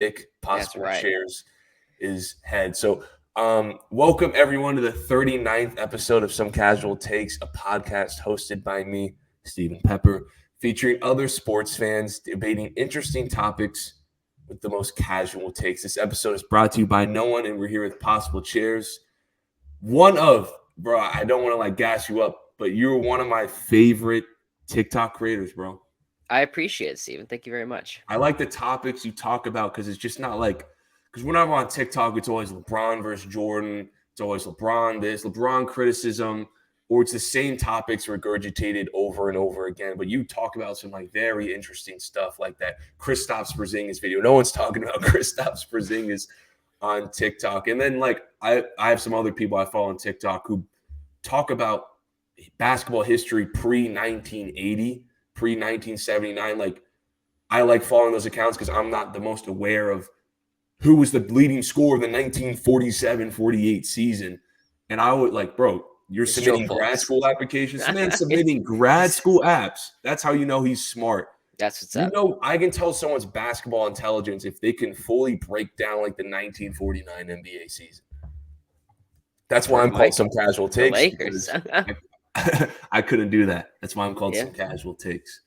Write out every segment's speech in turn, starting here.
That's Possible right. Shares is head. So, welcome everyone to the 39th episode of Some Casual Takes, a podcast hosted by me, Stephen Pepper, featuring other sports fans debating interesting topics with the most casual takes. This episode is brought to you by no one, and we're here with Possible Chairs. Bro, I don't want to like gas you up, but you're one of my favorite TikTok creators, bro. I appreciate it, Steven. Thank you very much. I like the topics you talk about because it's just not like, because whenever on TikTok, it's always LeBron versus Jordan. It's always LeBron this, LeBron criticism, or it's the same topics regurgitated over and over again. But you talk about some like very interesting stuff like that Kristaps Porzingis video. No one's talking about Kristaps Porzingis on TikTok. And then like I have some other people I follow on TikTok who talk about basketball history pre 1980, pre 1979. Like I like following those accounts because I'm not the most aware of who was the leading scorer of the 1947-48 season. And I would like, bro, you're It's Joe submitting grad Fultz. school applications. This man's submitting grad school apps. That's how you know he's smart. That's what's You up. know, I can tell someone's basketball intelligence if they can fully break down like the 1949 NBA season. That's why For I'm called Mike, Some Casual the Takes, Lakers. because I couldn't do that. That's why I'm called Yeah. Some Casual Takes.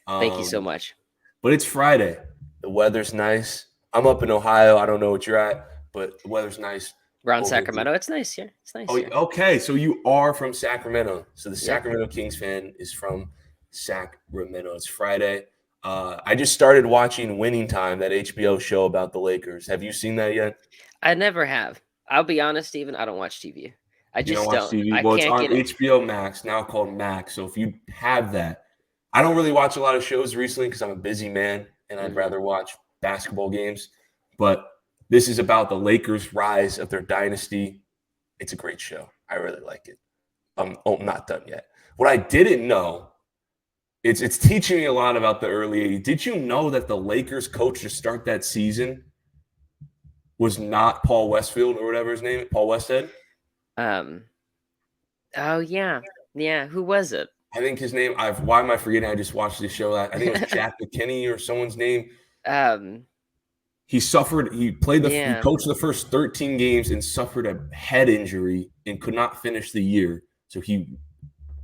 Thank you so Um, much. but it's Friday. The weather's nice. I'm up in Ohio. I don't know what you're at, but the weather's nice Around over here. Sacramento, it's nice here. It's nice Oh, here. okay. So you are from Sacramento. So the Yep. Sacramento Kings fan is from Sacramento. It's Friday. I just started watching Winning Time, that HBO show about the Lakers. Have you seen that yet? I never have. I'll be honest, Steven, I don't watch TV. I You don't just watch don't. TV? I Well, it's can't on get it. HBO Max, now called Max. So if you have that, I don't really watch a lot of shows recently because I'm a busy man and I'd Hmm. rather watch basketball games. But this is about the Lakers' rise of their dynasty. It's a great show. I really like it. I'm not done yet. What I didn't know, it's teaching me a lot about the early 80s. Did you know that the Lakers coach to start that season was not Paul Westfield or whatever his name, Paul Westhead? Um. Oh yeah, yeah. Who was it? I think his name. Why am I forgetting? I just watched this show. I think it was Jack McKinney or someone's name. um. He suffered. He Yeah. coached the first 13 games and suffered a head injury and could not finish the year. So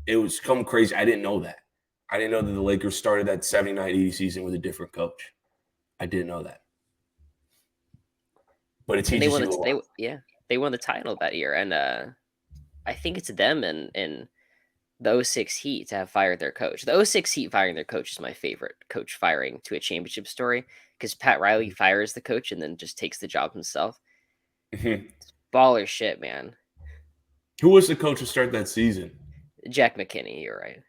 it was come crazy. I didn't know that. I didn't know that the Lakers started that 79-80 season with a different coach. I didn't know that. But it And they teaches won you a the lot. they won the title that year, and I think it's them and the '06 Heat to have fired their coach. The '06 Heat firing their coach is my favorite coach firing to a championship story because Pat Riley fires the coach and then just takes the job himself. Mhm. Baller shit, man. Who was the coach to start that season? Jack McKinney, you're right.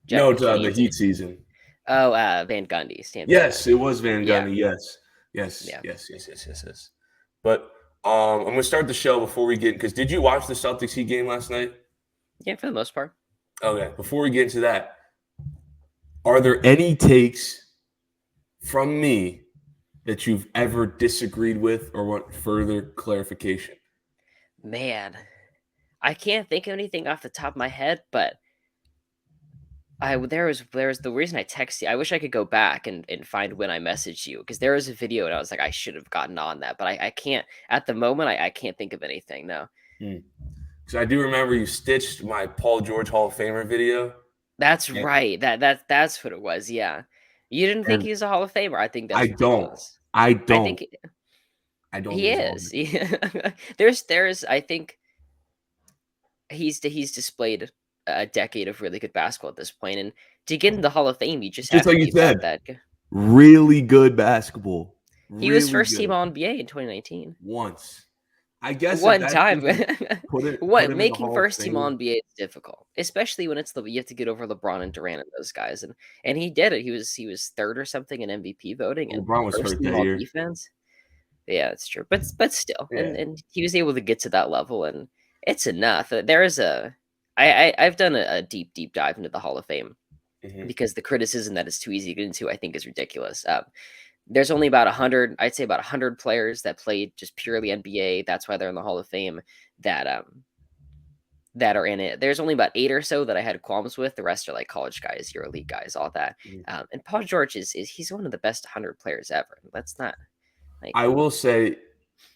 Jack No, it's, McKinney. the Heat season. Oh, Van Gundy, Stan Van Yes, Gundy. it was Van Yeah, Gundy. Yes, yes, yeah, yes, yes, yes, yes, yes. But I'm gonna start the show before we get because did you watch the Celtics Heat game last night? yeah. For the most part, Okay, before we get into that, are there any takes from me that you've ever disagreed with or want further clarification? man, I can't think of anything off the top of my head, but there was the reason I texted you. I wish I could go back and find when I messaged you because there was a video and I was like I should have gotten on that, but I can't at the moment. I can't think of anything. No, Because I do remember you stitched my Paul George Hall of Famer video, that's and, right. That's what it was. Yeah, you didn't think and he was a Hall of Famer. I think I that's don't, ridiculous. I I don't, think I don't he think he's all is. Yeah. There's I think he's displayed a decade of really good basketball at this point, and to get in the Hall of Fame, you just just have to like you be said. about that. Really good basketball, He was really first team good. All NBA in 2019. Once, I guess if One that time. doesn't put What him in the making Hall of first team All Fame, NBA is difficult, especially when it's you have to get over LeBron and Durant and those guys, and he did it. He was third or something in MVP voting and LeBron was first hurt team that All year. Defense. Yeah, it's true, but still, Yeah. and he was able to get to that level, and it's enough. There is I've done a deep dive into the Hall of Fame Hmm. because the criticism that it's too easy to get into I think is ridiculous. There's only about 100, I'd say about 100 players that played just purely NBA. That's why they're in the Hall of Fame that that are in it. There's only about 8 or so that I had qualms with. The rest are like college guys, EuroLeague guys, all that. And Paul George is he's one of the best 100 players ever. Let's not. Like, I will say,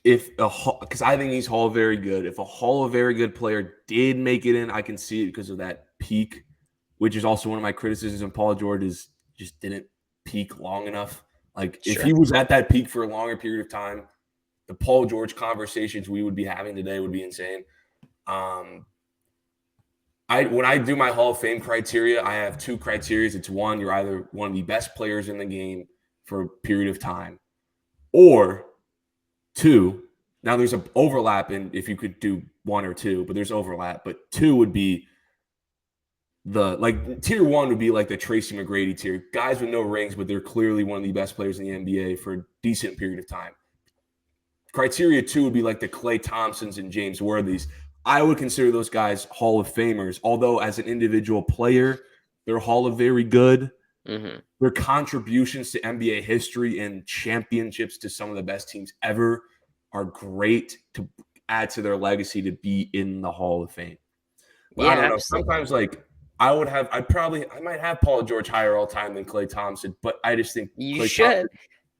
because I think he's Hall of Very Good. If a Hall of Very Good player did make it in, I can see it because of that peak, which is also one of my criticisms of Paul George is just didn't peak long enough. Like if he sure. was at that peak for a longer period of time, the Paul George conversations we would be having today would be insane. When I do my Hall of Fame criteria, I have two criteria. It's one, you're either one of the best players in the game for a period of time, or two, now there's an overlap in if you could do one or two, but there's overlap. But two would be tier one would be like the Tracy McGrady tier. Guys with no rings, but they're clearly one of the best players in the NBA for a decent period of time. Criteria two would be like the Klay Thompsons and James Worthies. I would consider those guys Hall of Famers, although as an individual player, they're Hall of Very Good. Mm-hmm. Their contributions to NBA history and championships to some of the best teams ever are great to add to their legacy to be in the Hall of Fame. But Yeah, I don't know. absolutely. Sometimes I might have Paul George higher all time than Klay Thompson, but I just think You Klay should. Thompson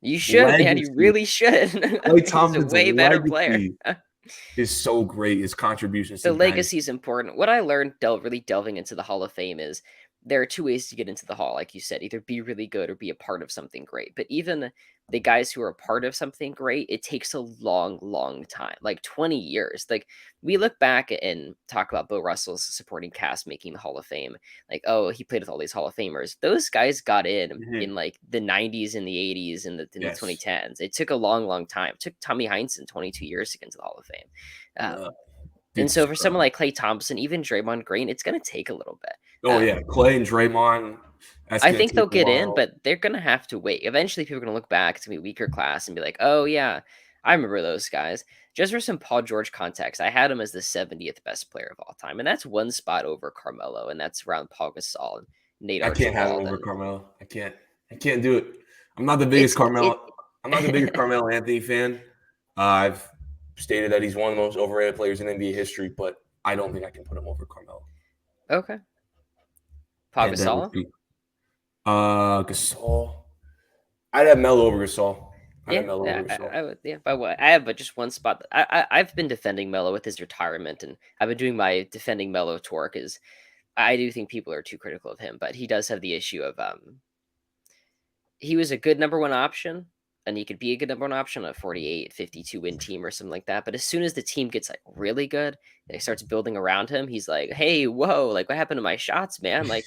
You should, man. You legacy, really should. Klay He's a Thompson's way better player. legacy is so great. His contributions to The the dynasty. legacy is important. What I learned really delving into the Hall of Fame is there are two ways to get into the Hall, like you said, either be really good or be a part of something great. But even the guys who are a part of something great, it takes a long, long time, like 20 years. Like we look back and talk about Bill Russell's supporting cast making the Hall of Fame. Like, oh, he played with all these Hall of Famers. Those guys got in Mhm. like the 90s and the 80s and the Yes. 2010s. It took a long, long time. It took Tommy Heinsohn 22 years to get into the Hall of Fame. Uh, And it's so for someone like Klay Thompson, even Draymond Green, it's going to take a little bit. oh yeah, Klay and Draymond. That's I gonna think take they'll a get in, while. but they're going to have to wait. Eventually, people are going to look back to be weaker class and be like, "Oh yeah, I remember those guys." Just for some Paul George context, I had him as the 70th best player of all time, and that's one spot over Carmelo, and that's around Paul Gasol and Nate I can't have him Archibald, over and Carmelo. I can't. I can't do it. I'm not the biggest it's it. Carmelo. I'm not the biggest Carmelo Anthony fan. I've stated that he's one of the most overrated players in NBA history, but I don't think I can put him over Carmelo. Okay, Paul Pandemic Gasol. peak. Gasol. I'd have Melo over Gasol. I'd have Yeah, Melo yeah, over Gasol. I would. Yeah, but what I have, but just one spot. I've been defending Melo with his retirement, and I've been doing my defending Melo tour because I do think people are too critical of him, but he does have the issue of he was a good number one option, and he could be a good number one option on a 48, 52 win team or something like that. But as soon as the team gets like really good and it starts building around him, he's like, "Hey, whoa! Like, what happened to my shots, man? Like,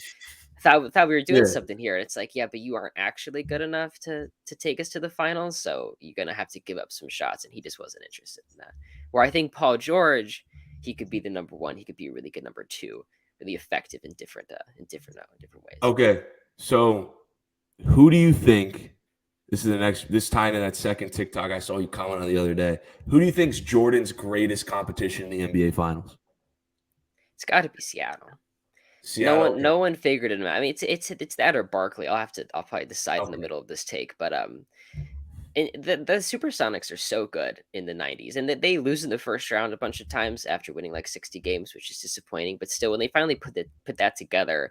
I thought we were doing Yeah. something here." And it's like, yeah, but you aren't actually good enough to take us to the finals, so you're gonna have to give up some shots, and he just wasn't interested in that. Where I think Paul George, he could be the number one. He could be a really good number two, really effective in different ways. Okay. So, who do you think? This is the next. This time in that second TikTok I saw you comment on the other day. Who do you think's Jordan's greatest competition in the NBA Finals? It's got to be Seattle. No Seattle. one, Okay. no one figured it out. I mean, it's that or Barkley. I'll probably decide in the Okay. middle of this take, but the Supersonics are so good in the 90s, and they lose in the first round a bunch of times after winning like 60 games, which is disappointing. But still, when they finally put that together,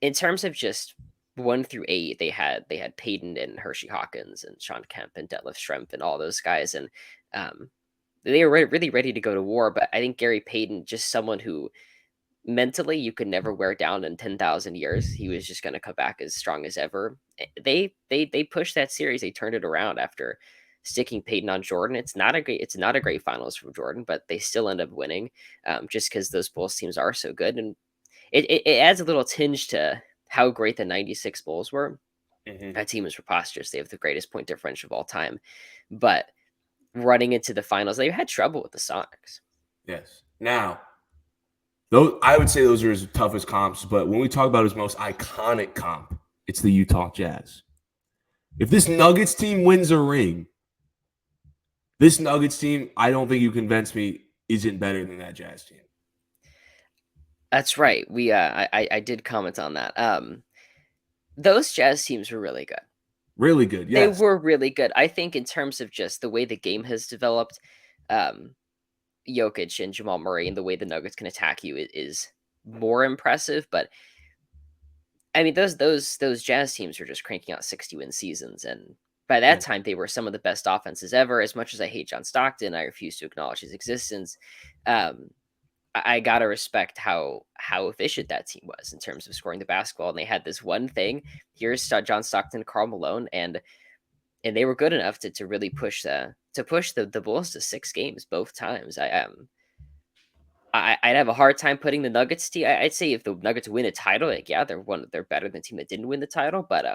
in terms of just 1 through 8, they had Peyton and Hershey Hawkins and Sean Kemp and Detlef Schrempf and all those guys, and they were really ready to go to war. But I think Gary Payton, just someone who mentally you could never wear down in 10,000 years. He was just going to come back as strong as ever. They pushed that series. They turned it around after sticking Peyton on Jordan. It's not a great finals from Jordan, but they still end up winning just because those Bulls teams are so good, and it adds a little tinge to how great the '96 Bulls were. Mm-hmm. That team is preposterous. They have the greatest point differential of all time, but running into the finals, they had trouble with the Sonics. Yes. Now, those I would say those are his toughest comps. But when we talk about his most iconic comp, it's the Utah Jazz. If this Nuggets team wins a ring, this Nuggets team, I don't think you convince me, isn't better than that Jazz team. That's right. I did comment on that. Those Jazz teams were really good. Really good. They Yes. were really good. I think in terms of just the way the game has developed, um, Jokic and Jamal Murray and the way the Nuggets can attack you is more impressive. But I mean, those Jazz teams are just cranking out 60 win seasons, and by that Yeah. time, they were some of the best offenses ever. As much as I hate John Stockton, I refuse to acknowledge his existence. Um, I gotta respect how efficient that team was in terms of scoring the basketball. And they had this one thing. Here's John Stockton, Karl Malone, and they were good enough to really push the Bulls to 6 games both times. I'd have a hard time putting the Nuggets team. I'd say if the Nuggets win a title, like yeah, they're better than the team that didn't win the title. But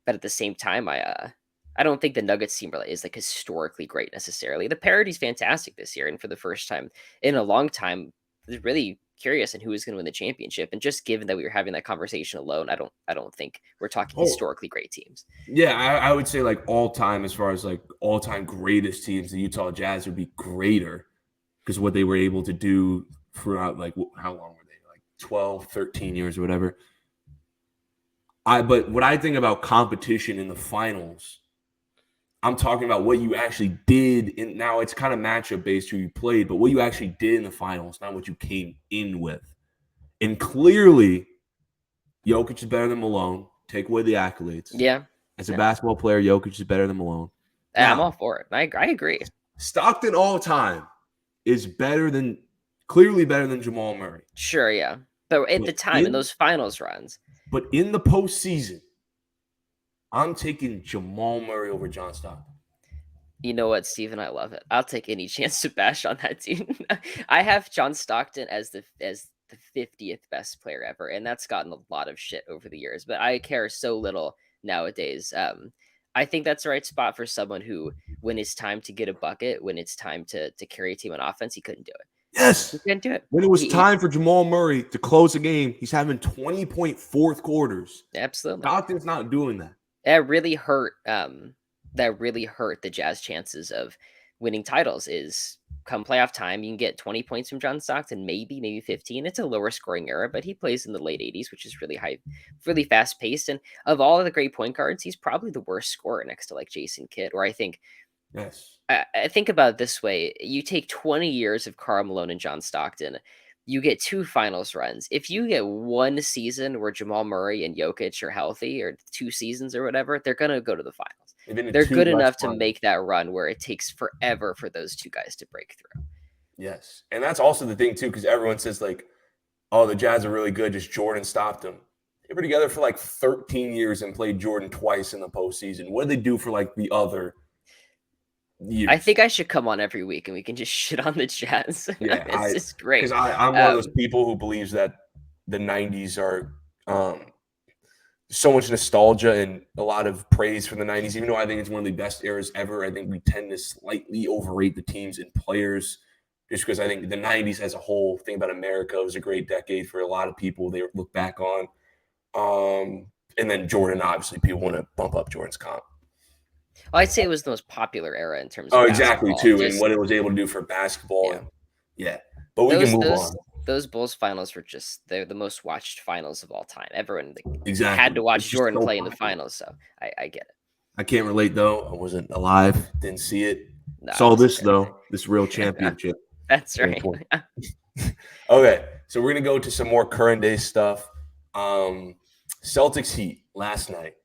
at the same time, I don't think the Nuggets team really is like historically great necessarily. The parity's fantastic this year, and for the first time in a long time, I was really curious on who was going to win the championship. And just given that we were having that conversation alone, I don't think we're talking Oh, historically great teams. yeah, I would say like all time, as far as like all time greatest teams, the Utah Jazz would be greater because what they were able to do throughout, like, how long were they? Like 12, 13 years or whatever. But what I think about competition in the finals, I'm talking about what you actually did in. Now it's kind of matchup based who you played, but what you actually did in the finals, not what you came in with. And clearly, Jokic is better than Malone. Take away the accolades. Yeah, As a basketball player, Jokic is better than Malone. I'm Now, all for it. I agree. Stockton all time is clearly better than Jamal Murray. Sure, yeah. But at the time, in those finals runs. But in the postseason, I'm taking Jamal Murray over John Stockton. You know what, Steven? I love it. I'll take any chance to bash on that team. I have John Stockton as the 50th best player ever, and that's gotten a lot of shit over the years. But I care so little nowadays. I think that's the right spot for someone who, when it's time to get a bucket, when it's time to carry a team on offense, he couldn't do it. Yes. He couldn't do it. When it was time for Jamal Murray to close the game, he's having 20-point fourth quarters. Absolutely. Stockton's not doing that. That really hurt. That really hurt the Jazz chances of winning titles. Is come playoff time, you can get 20 points from John Stockton, maybe 15. It's a lower scoring era, but he plays in the late 80s, which is really high, really fast paced. And of all of the great point guards, he's probably the worst scorer next to like Jason Kidd. Or I think, Yes. I think about it this way: you take 20 years of Karl Malone and John Stockton. You get 2 finals runs. If you get 1 season where Jamal Murray and Jokic are healthy, or 2 seasons or whatever, they're gonna go to the finals. They're good enough to make that run where it takes forever for those 2 guys to break through. Yes. And that's also the thing, too, because everyone says, like, oh, the Jazz are really good, just Jordan stopped them. They were together for like 13 years and played Jordan twice in the postseason. What did they do for like the other years? I think I should come on every week and we can just shit on the Jazz. Yeah, it's great. Because I'm one of those people who believes that the 90s are so much nostalgia and a lot of praise for the 90s, even though I think it's one of the best eras ever. I think we tend to slightly overrate the teams and players just because I think the 90s as a whole, thing about America, was a great decade for a lot of people they look back on. And then Jordan, obviously, people want to bump up Jordan's comp. Well, I'd say it was the most popular era in terms of exactly, too, and what it was able to do for basketball. Yeah. But we can move on. Those Bulls finals were they're the most watched finals of all time. Everyone exactly had to watch Jordan play in the finals, so I get it. I can't relate, though. I wasn't alive, didn't see it. No, Saw this, though, this real championship. That's right. Okay, so we're going to go to some more current day stuff. Celtics Heat last night.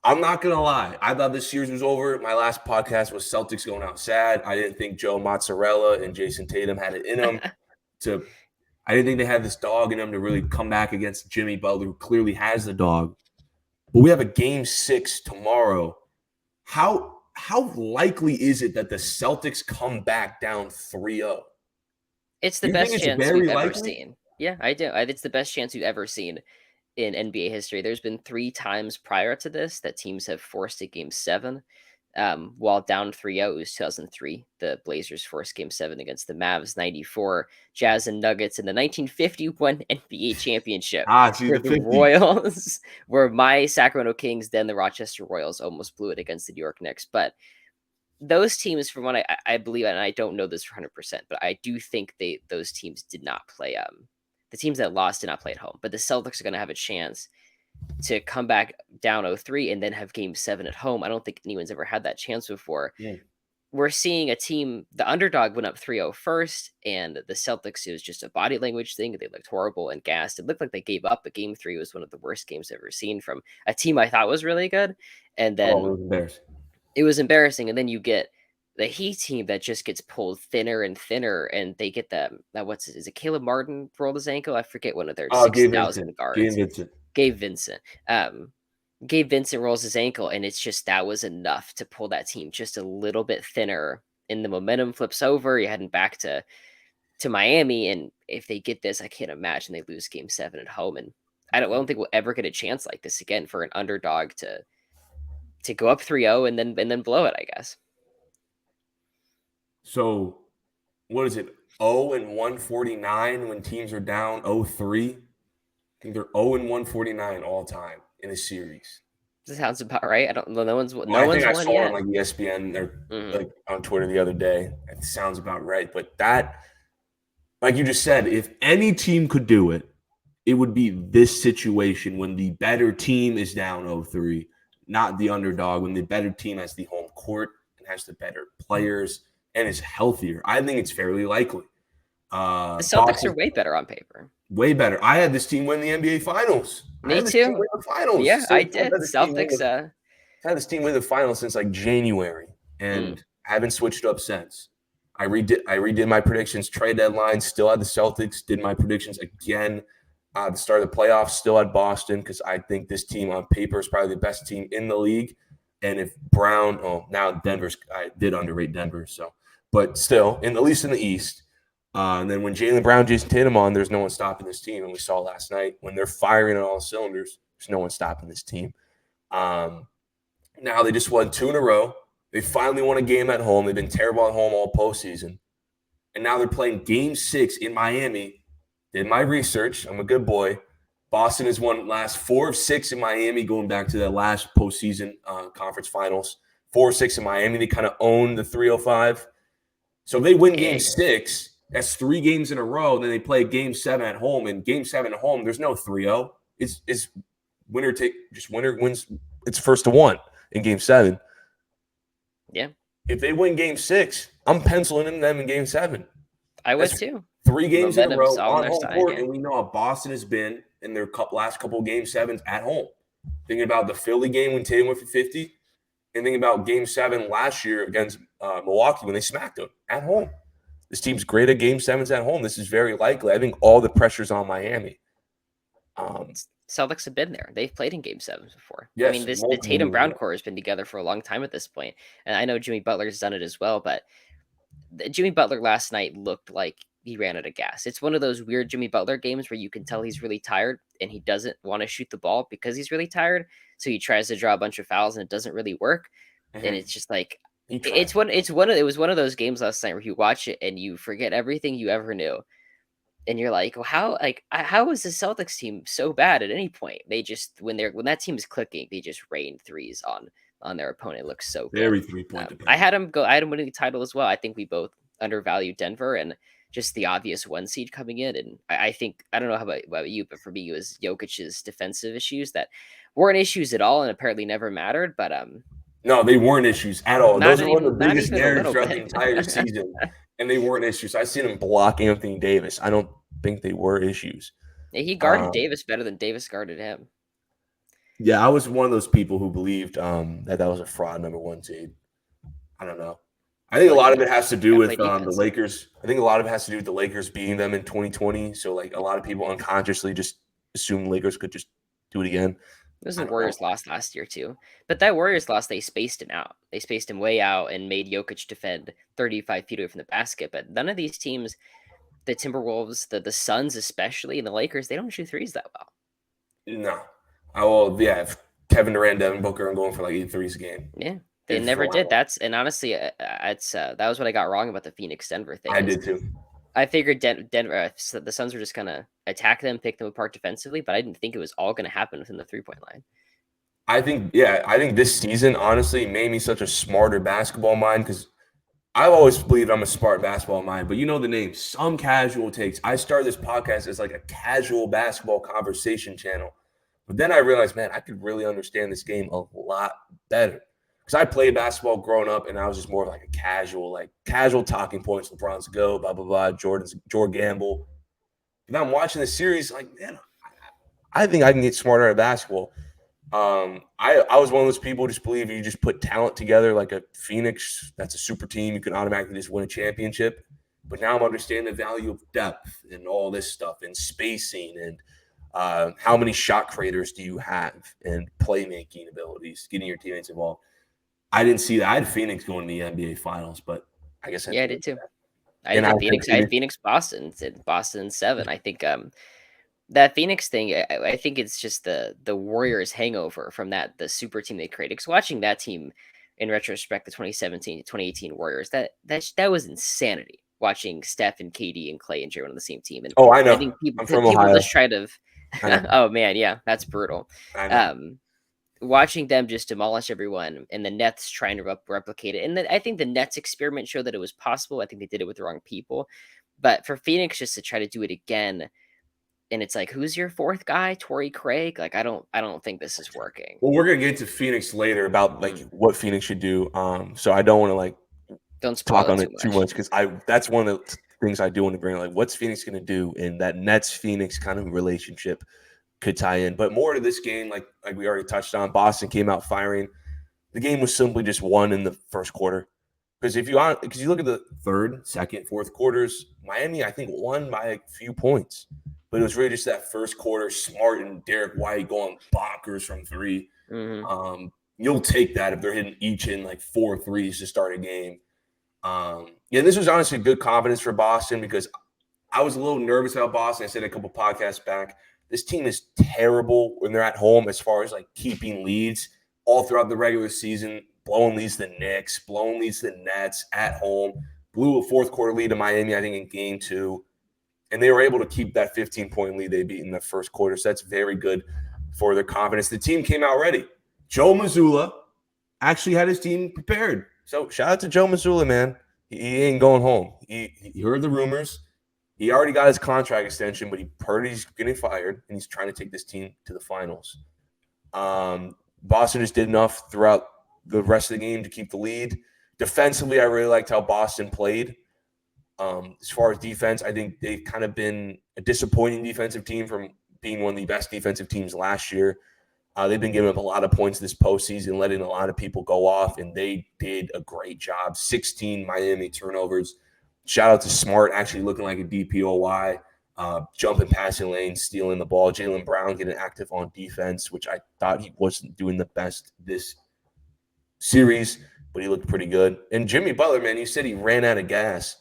I'm not going to lie. I thought this series was over. My last podcast was Celtics going out sad. I didn't think Joe Mozzarella and Jason Tatum had it in them I didn't think they had this dog in them to really come back against Jimmy Butler, who clearly has the dog. But we have a game 6 tomorrow. How likely is it that the Celtics come back down 3-0? It's the best chance we've ever seen. Yeah, I do. It's the best chance we've ever seen in NBA history. There's been 3 times prior to this that teams have forced a game 7. While down 3-0, it was 2003. The Blazers forced game 7 against the Mavs, 94. Jazz and Nuggets in the 1951 NBA championship. Where the Royals were my Sacramento Kings, then the Rochester Royals almost blew it against the New York Knicks. But those teams, from what I believe, and I don't know this for 100%, but I do think those teams did not play. The teams that lost did not play at home. But the Celtics are going to have a chance to come back down 0-3 and then have game 7 at home. I don't think anyone's ever had that chance before. Yeah. we're seeing a team, the underdog went up 3-0 first, and the Celtics, it was just a body language thing. They looked horrible and gassed. It looked like they gave up, but game 3 was one of the worst games I've ever seen from a team I thought was really good. And Oh, it then was embarrassing. it was embarrassing. And then you get the Heat team that just gets pulled thinner and thinner, and they get is it Caleb Martin rolled his ankle? I forget, one of their Oh, Gabe Vincent. 6,000 Gabe guards. Vincent. Gabe Vincent. Gabe Vincent rolls his ankle, and it's just that was enough to pull that team just a little bit thinner. And the momentum flips over. You're heading back to Miami, and if they get this, I can't imagine they lose Game 7 at home. And I don't think we'll ever get a chance like this again for an underdog to go up 3-0 and then blow it, I guess. So, what is it? 0-149 when teams are down 0-3. I think they're 0-149 all time in a series. That sounds about right. I don't know. No one's I won think I saw yet. on like ESPN or like on Twitter the other day. It sounds about right. But that, like you just said, if any team could do it, it would be this situation when the better team is down 0-3, not the underdog, when the better team has the home court and has the better players and is healthier. I think it's fairly likely. The Celtics are way better on paper. Way better. I had this team win the NBA Finals. Me too. Win the finals. Yeah, So I did. Celtics. I've had this team win the finals since like January, and haven't switched up since. I redid my predictions. Trade deadline. Still had the Celtics. Did my predictions again. The start of the playoffs. Still had Boston because I think this team on paper is probably the best team in the league. And if Brown, now Denver's, I did underrate Denver. So, but still, at least in the East. And then when Jaylen Brown, Jason Tatum on, there's no one stopping this team. And we saw last night when they're firing on all cylinders, there's no one stopping this team. Now they just won 2 in a row. They finally won a game at home. They've been terrible at home all postseason. And now they're playing Game 6 in Miami. Did my research. I'm a good boy. Boston has won last 4 of 6 in Miami, going back to that last postseason conference finals. 4 of 6 in Miami. They kind of own the 305. So if they win Game 6, that's 3 games in a row. Then they play Game 7 at home. And Game 7 at home, there's no 3-0. It's winner wins. It's first to 1 in Game 7. Yeah. If they win Game 6, I'm penciling in them in Game 7. I would too. 3 games in a row on home court, yeah. and we know how Boston has been in their last couple of Game 7s at home. Thinking about the Philly game when Tatum went for 50, and thinking about Game 7 last year against Milwaukee when they smacked them at home. This team's great at Game 7s at home. This is very likely. I think all the pressure's on Miami. Celtics have been there. They've played in Game 7s before. Yes, I mean, the Tatum Brown core has been together for a long time at this point. And I know Jimmy Butler's done it as well, but Jimmy Butler last night looked like he ran out of gas. It's one of those weird Jimmy Butler games where you can tell he's really tired and he doesn't want to shoot the ball because he's really tired. So he tries to draw a bunch of fouls and it doesn't really work. And it's just like, it was one of those games last night where you watch it and you forget everything you ever knew. And you're like, well, how is the Celtics team so bad at any point? They just when that team is clicking, they just rain threes on their opponent. It looks so good. Very 3-point. I had him winning the title as well. I think we both undervalued Denver and just the obvious 1 seed coming in. And I think, I don't know how about you, but for me, it was Jokic's defensive issues that weren't issues at all and apparently never mattered. But no, they weren't issues at all. Those are one of the biggest narratives throughout the bit. entire season. And they weren't issues. I seen him block Anthony Davis. I don't think they were issues. He guarded Davis better than Davis guarded him. Yeah, I was one of those people who believed that was a fraud number 1 seed. I don't know. I think a lot of it has to do with the Lakers. I think a lot of it has to do with the Lakers beating them in 2020. So, like, a lot of people unconsciously just assume the Lakers could just do it again. It was the Warriors lost last year too. But that Warriors loss, they spaced him out. They spaced him way out and made Jokic defend 35 feet away from the basket. But none of these teams, the Timberwolves, the Suns especially, and the Lakers, they don't shoot threes that well. No. If Kevin Durant, Devin Booker, I'm going for like 8 threes a game. Yeah. They never did. And honestly, that was what I got wrong about the Phoenix Denver thing. I did too. I figured Denver, the Suns were just going to attack them, pick them apart defensively, but I didn't think it was all going to happen within the 3-point line. I think this season, honestly, made me such a smarter basketball mind because I've always believed I'm a smart basketball mind, but you know the name, Some Casual Takes. I started this podcast as like a casual basketball conversation channel. But then I realized, man, I could really understand this game a lot better because I played basketball growing up, and I was just more of like a casual talking points. LeBron's go, blah blah blah. Jordan Gamble. But now I'm watching the series, like, man, I think I can get smarter at basketball. I was one of those people who just believe you just put talent together like a Phoenix. That's a super team. You can automatically just win a championship. But now I'm understanding the value of depth and all this stuff and spacing and how many shot creators do you have and playmaking abilities, getting your teammates involved. I didn't see that. I had Phoenix going to the NBA Finals, but I guess I Yeah, I have did to. too. I And did I the had Phoenix. I had Phoenix. Phoenix Boston. It's Boston 7. I think that Phoenix thing. I think it's just the Warriors hangover from the super team they created. Because watching that team in retrospect, the 2017 2018 Warriors, that was insanity. Watching Steph and KD and Clay and Jaren on the same team, and Oh, I I know. think people I'm from people Ohio. just try to. I know. Oh man, yeah, that's brutal. I know. Um, Watching them just demolish everyone and the Nets trying to replicate it. And I think the Nets experiment showed that it was possible. I think they did it with the wrong people. But for Phoenix just to try to do it again, and it's like, who's your fourth guy? Torrey Craig? Like, I don't think this is working. Well, we're gonna get to Phoenix later about like Mm. what Phoenix should do. So I don't want to like Don't spoil talk it on too it too much. much because I that's one of the things I do want to bring. Like, what's Phoenix gonna do? And that Nets Phoenix kind of relationship could tie in. But more to this game, like we already touched on, Boston came out firing. The game was simply just won in the first quarter. Because because you look at the third, second, fourth quarters, Miami I think won by a few points, but it was really just that first quarter. Smart and Derek White going bonkers from three. Hmm. You'll take that if they're hitting each in like 4 threes to start a game. Yeah, this was honestly good confidence for Boston because I was a little nervous about Boston. I said a couple podcasts back, this team is terrible when they're at home as far as like keeping leads all throughout the regular season, blowing leads to the Knicks, blowing leads to the Nets at home, blew a fourth quarter lead to Miami, I think, in game 2. And they were able to keep that 15-point lead they beat in the first quarter. So that's very good for their confidence. The team came out ready. Joe Mazzulla actually had his team prepared. So shout out to Joe Mazzulla, man. He ain't going home. He heard the rumors. He already got his contract extension, but he heard he's getting fired, and he's trying to take this team to the finals. Boston just did enough throughout the rest of the game to keep the lead. Defensively, I really liked how Boston played. As far as defense, I think they've kind of been a disappointing defensive team from being one of the best defensive teams last year. They've been giving up a lot of points this postseason, letting a lot of people go off, and they did a great job. 16 Miami turnovers. Shout out to Smart, actually looking like a DPOY, jumping passing lanes, stealing the ball. Jaylen Brown getting active on defense, which I thought he wasn't doing the best this series, but he looked pretty good. And Jimmy Butler, man, you said he ran out of gas.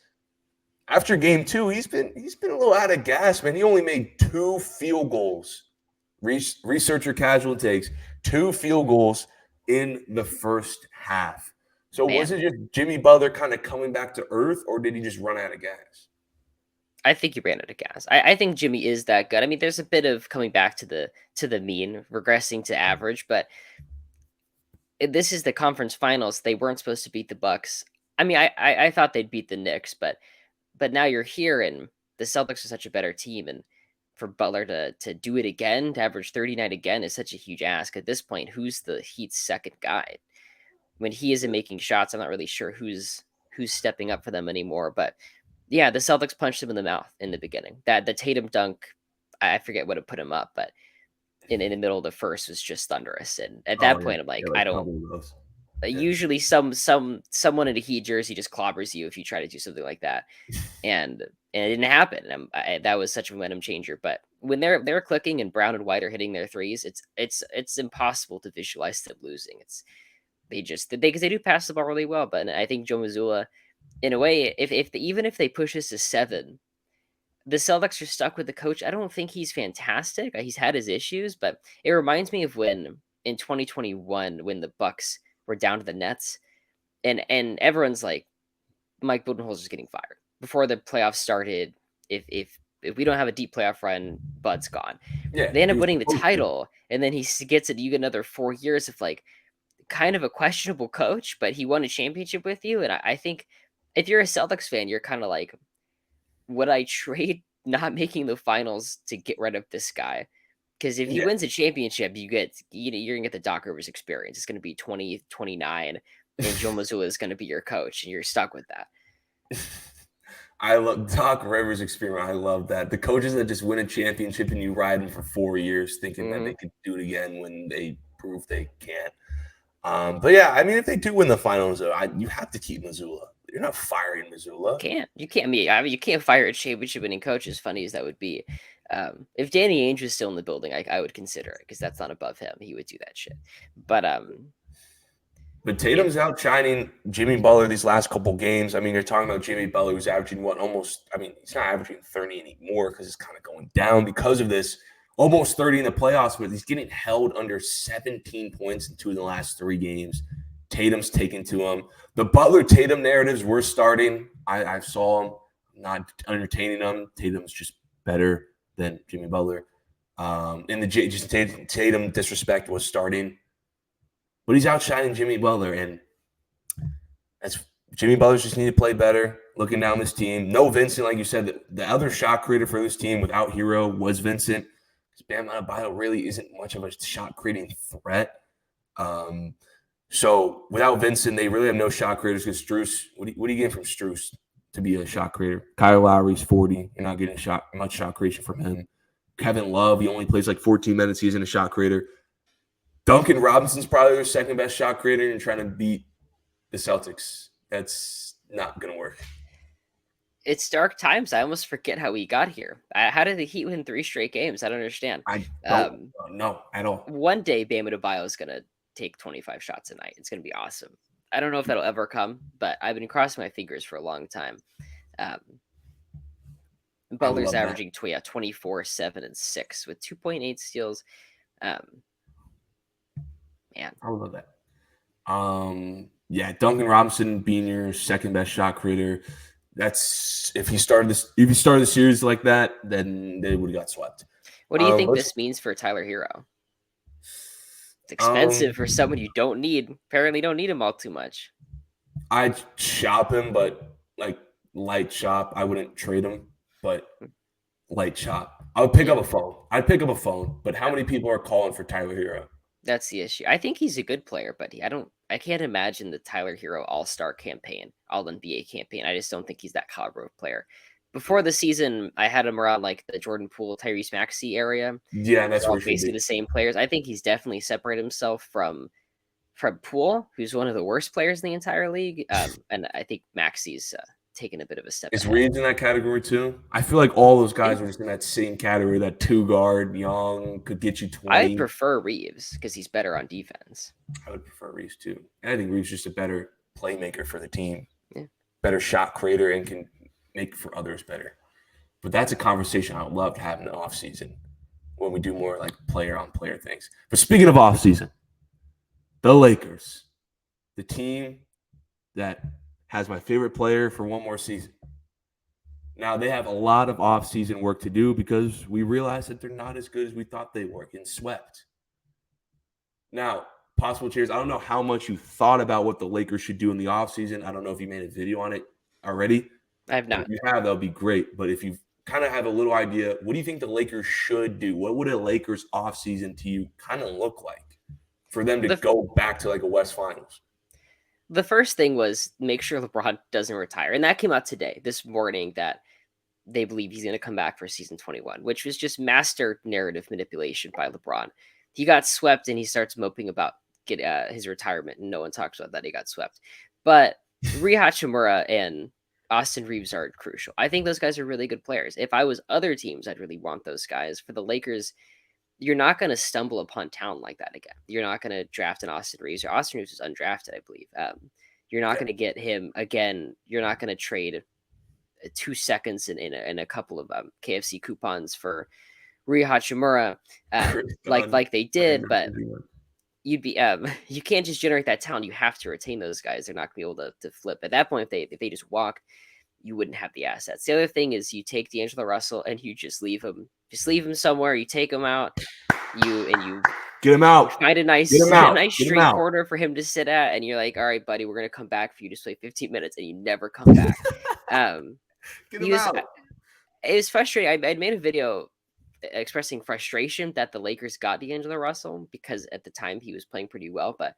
After game 2, he's been a little out of gas, man. He only made 2 field goals. Researcher casual takes 2 field goals in the first half. So was Man, it just Jimmy Butler kind of coming back to earth, or did he just run out of gas? I think he ran out of gas. I think Jimmy is that good. I mean, there's a bit of coming back to the mean, regressing to average, but this is the conference finals. They weren't supposed to beat the Bucks. I mean, I thought they'd beat the Knicks, but now you're here, and the Celtics are such a better team, and for Butler to do it again, to average 39 again, is such a huge ask. At this point, who's the Heat's second guy? When he isn't making shots, I'm not really sure who's stepping up for them anymore. But yeah, the Celtics punched him in the mouth in the beginning. That the Tatum dunk, I forget what it put him up, but in the middle of the first was just thunderous. And at Oh that yeah, point, I'm yeah, like, like I a don't. couple of those. Yeah. Usually, someone in a Heat jersey just clobbers you if you try to do something like that, and it didn't happen. That was such a momentum changer. But when they're clicking and Brown and White are hitting their threes, it's impossible to visualize them losing. It's they just because they do pass the ball really well. But I think Joe Mazzulla, in a way, even if they push this to 7, the Celtics are stuck with the coach. I don't think he's fantastic. He's had his issues, but it reminds me of when in 2021 when the Bucks were down to the Nets, and everyone's like, Mike Budenholzer's getting fired before the playoffs started. If we don't have a deep playoff run, Bud's gone. Yeah, They end he up was winning the supposed to. title, and then gets it. You get another 4 years of like kind of a questionable coach, but he won a championship with you. And I think if you're a Celtics fan, you're kind of like, would I trade not making the finals to get rid of this guy? Because if he Yeah. wins a championship, you're gonna get the Doc Rivers experience. It's gonna be 2029, and Joe Mazzulla is gonna be your coach, and you're stuck with that. I love Doc Rivers' experiment. I love that. The coaches that just win a championship and you ride them for 4 years thinking that Mm-hmm. they could do it again when they prove they can't. But yeah, I mean, if they do win the finals, though, you have to keep Missoula. You're not firing Missoula. You can't. I mean, you can't fire a championship-winning coach. As funny as that would be, if Danny Ainge was still in the building, I would consider it because that's not above him. He would do that shit. But But yeah, Tatum's outshining Jimmy Butler these last couple games. I mean, you're talking about Jimmy Butler who's averaging what almost. I mean, he's not averaging 30 anymore because it's kind of going down because of this. Almost 30 in the playoffs, but he's getting held under 17 points in 2 of the last 3 games. Tatum's taken to him. The Butler Tatum narratives were starting. I saw them, not entertaining them. Tatum's just better than Jimmy Butler. And the just Tatum disrespect was starting. But he's outshining Jimmy Butler, and that's Jimmy Butler's just need to play better. Looking down this team, no Vincent, like you said. The other shot creator for this team without Hero was Vincent. Bam Adebayo really isn't much of a shot creating threat. So without Vincent, they really have no shot creators. Because Strus, what do you get from Strus to be a shot creator? Kyle Lowry's 40. You're not getting much shot creation from him. Kevin Love, he only plays like 14 minutes. He's in a shot creator. Duncan Robinson's probably their second best shot creator and trying to beat the Celtics. That's not going to work. It's dark times. I almost forget how we got here. How did the Heat win 3 straight games? I don't understand. I don't know at all. One day, Bam Adebayo is going to take 25 shots a night. It's going to be awesome. I don't know if that'll ever come, but I've been crossing my fingers for a long time. Butler's averaging 24, 7, and 6 with 2.8 steals. Man, I love that. Yeah, Duncan Robinson being your second best shot creator. That's if he started the series like that, then they would have got swept. What do you think this means for Tyler Hero? It's expensive for someone you don't need. Apparently, don't need him all too much. I'd shop him, but like light shop. I wouldn't trade him, but light shop. I would pick up a phone. I'd pick up a phone, but how many people are calling for Tyler Hero? That's the issue. I think he's a good player, but I can't imagine the Tyler Hero All-Star campaign, All-NBA campaign. I just don't think he's that caliber of player. Before the season, I had him around like the Jordan Poole, Tyrese Maxey area. Yeah, that's all basically the same players. I think he's definitely separated himself from Poole, who's one of the worst players in the entire league. And I think Maxey's taken a bit of a step. Is Reeves in that category too? I feel like all those guys are just in that same category. That 2-guard, young, could get you 20. I prefer Reeves because he's better on defense. I would prefer Reeves too. And I think Reeves is just a better playmaker for the team. Yeah. Better shot creator and can make for others better. But that's a conversation I would love to have in the offseason when we do more like player-on-player things. But speaking of offseason, the Lakers, the team that has my favorite player for one more season. Now, they have a lot of offseason work to do because we realize that they're not as good as we thought they were, getting swept. Now, possible cheers. I don't know how much you thought about what the Lakers should do in the offseason. I don't know if you made a video on it already. I have not. If you have, that would be great. But if you kind of have a little idea, what do you think the Lakers should do? What would a Lakers offseason to you kind of look like for them to go back to like a West Finals? The first thing was make sure LeBron doesn't retire. And that came out today, this morning, that they believe he's going to come back for season 21, which was just master narrative manipulation by LeBron. He got swept and he starts moping about his retirement, and no one talks about that he got swept. But Rui Hachimura and Austin Reeves are crucial. I think those guys are really good players. If I was other teams, I'd really want those guys. For the Lakers, you're not going to stumble upon talent like that again. You're not going to draft an Austin Reeves. Austin Reeves is undrafted, I believe. You're not going to get him again. You're not going to trade 2 seconds in a couple of KFC coupons for Rui Hachimura like they did. But you'd be you can't just generate that talent. You have to retain those guys. They're not going to be able to flip. At that point, if they just walk, you wouldn't have the assets. The other thing is you take D'Angelo Russell and you just leave him. Just leave him somewhere. You take him out. You get him out. Find a nice street corner for him to sit at, and you're like, all right, buddy, we're gonna come back for you to play 15 minutes, and you never come back. Get him out. It was frustrating. I made a video expressing frustration that the Lakers got D'Angelo Russell because at the time he was playing pretty well, but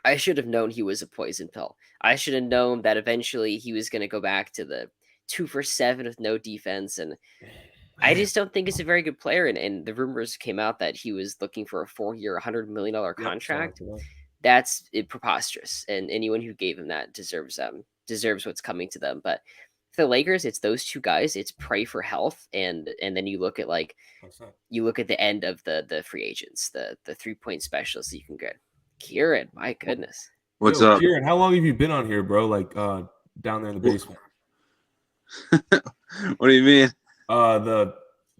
I should have known he was a poison pill. I should have known that eventually he was going to go back to the 2 for 7 with no defense, and I just don't think he's a very good player. And the rumors came out that he was looking for a 4-year, $100 million Yep, sorry contract. for that. That's preposterous, and anyone who gave him that deserves what's coming to them. But for the Lakers, it's those two guys. It's pray for health, and then you look at the end of the free agents, the 3-point specialists that you can get. Kieran, my goodness. What's Yo, up? Kieran, how long have you been on here, bro? Like down there in the basement. What do you mean? On the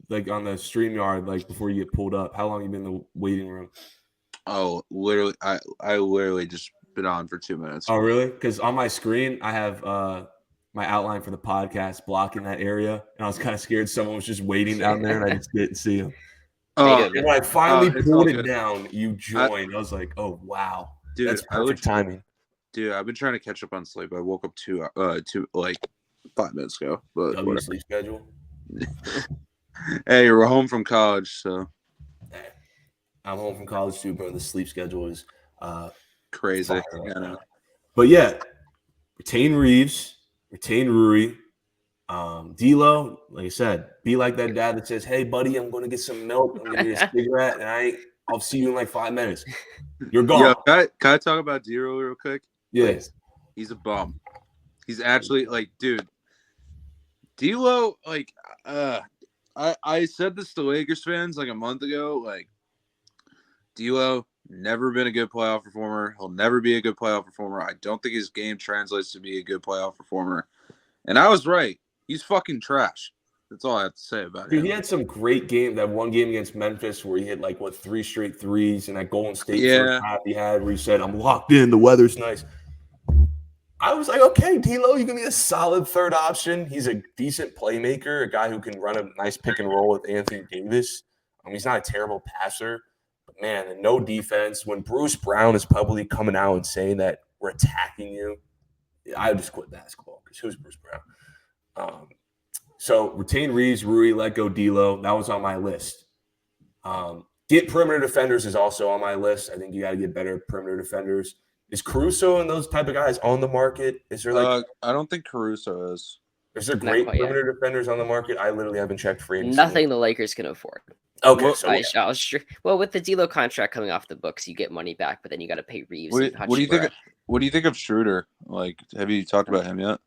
StreamYard, like before you get pulled up. How long have you been in the waiting room? Oh, literally, I literally just been on for 2 minutes. Oh, really? Because on my screen, I have my outline for the podcast blocking that area, and I was kind of scared someone was just waiting down there, and I just didn't see him. Oh, And when I finally it's pulled all it good. down, you joined. I was like, oh, wow. Dude, That's perfect timing. Dude, I've been trying to catch up on sleep. I woke up two like 5 minutes ago. But W sleep schedule. Hey, we're home from college, so Hey, I'm home from college too, bro. The sleep schedule is crazy. fire Yeah, right I know. now. But yeah, retain Reeves, retain Rui. D'Lo, like I said, be like that dad that says, "Hey, buddy, I'm going to get some milk. I'm going to get a cigarette, and I'll see you in like 5 minutes." You're gone. Yo, can I talk about D-Roll real quick? Yes. He's a bum. He's actually like, dude. D'Lo, like, I said this to Lakers fans like a month ago. Like, D'Lo never been a good playoff performer. He'll never be a good playoff performer. I don't think his game translates to be a good playoff performer. And I was right. He's fucking trash. That's all I have to say about Dude, him. he had some great game. That one game against Memphis where he hit like 3 straight threes, and that Golden State first half he had where he said, "I'm locked in. The weather's nice." I was like, okay, D'Lo, you can be a solid third option. He's a decent playmaker, a guy who can run a nice pick and roll with Anthony Davis. He's not a terrible passer, but man, and no defense. When Bruce Brown is publicly coming out and saying that we're attacking you, I just quit basketball because who's Bruce Brown? So retain Reeves, Rui, let go D'Lo. That was on my list. Get perimeter defenders is also on my list. I think you got to get better perimeter defenders. Is Caruso and those type of guys on the market? Is there like I don't think Caruso is. Is there great perimeter defenders on the market? I literally haven't checked free agency. Nothing the Lakers can afford. Okay, well, with the D'Lo contract coming off the books, you get money back, but then you got to pay Reeves. What do you think? What do you think of Schroeder? Like, have you talked about him yet?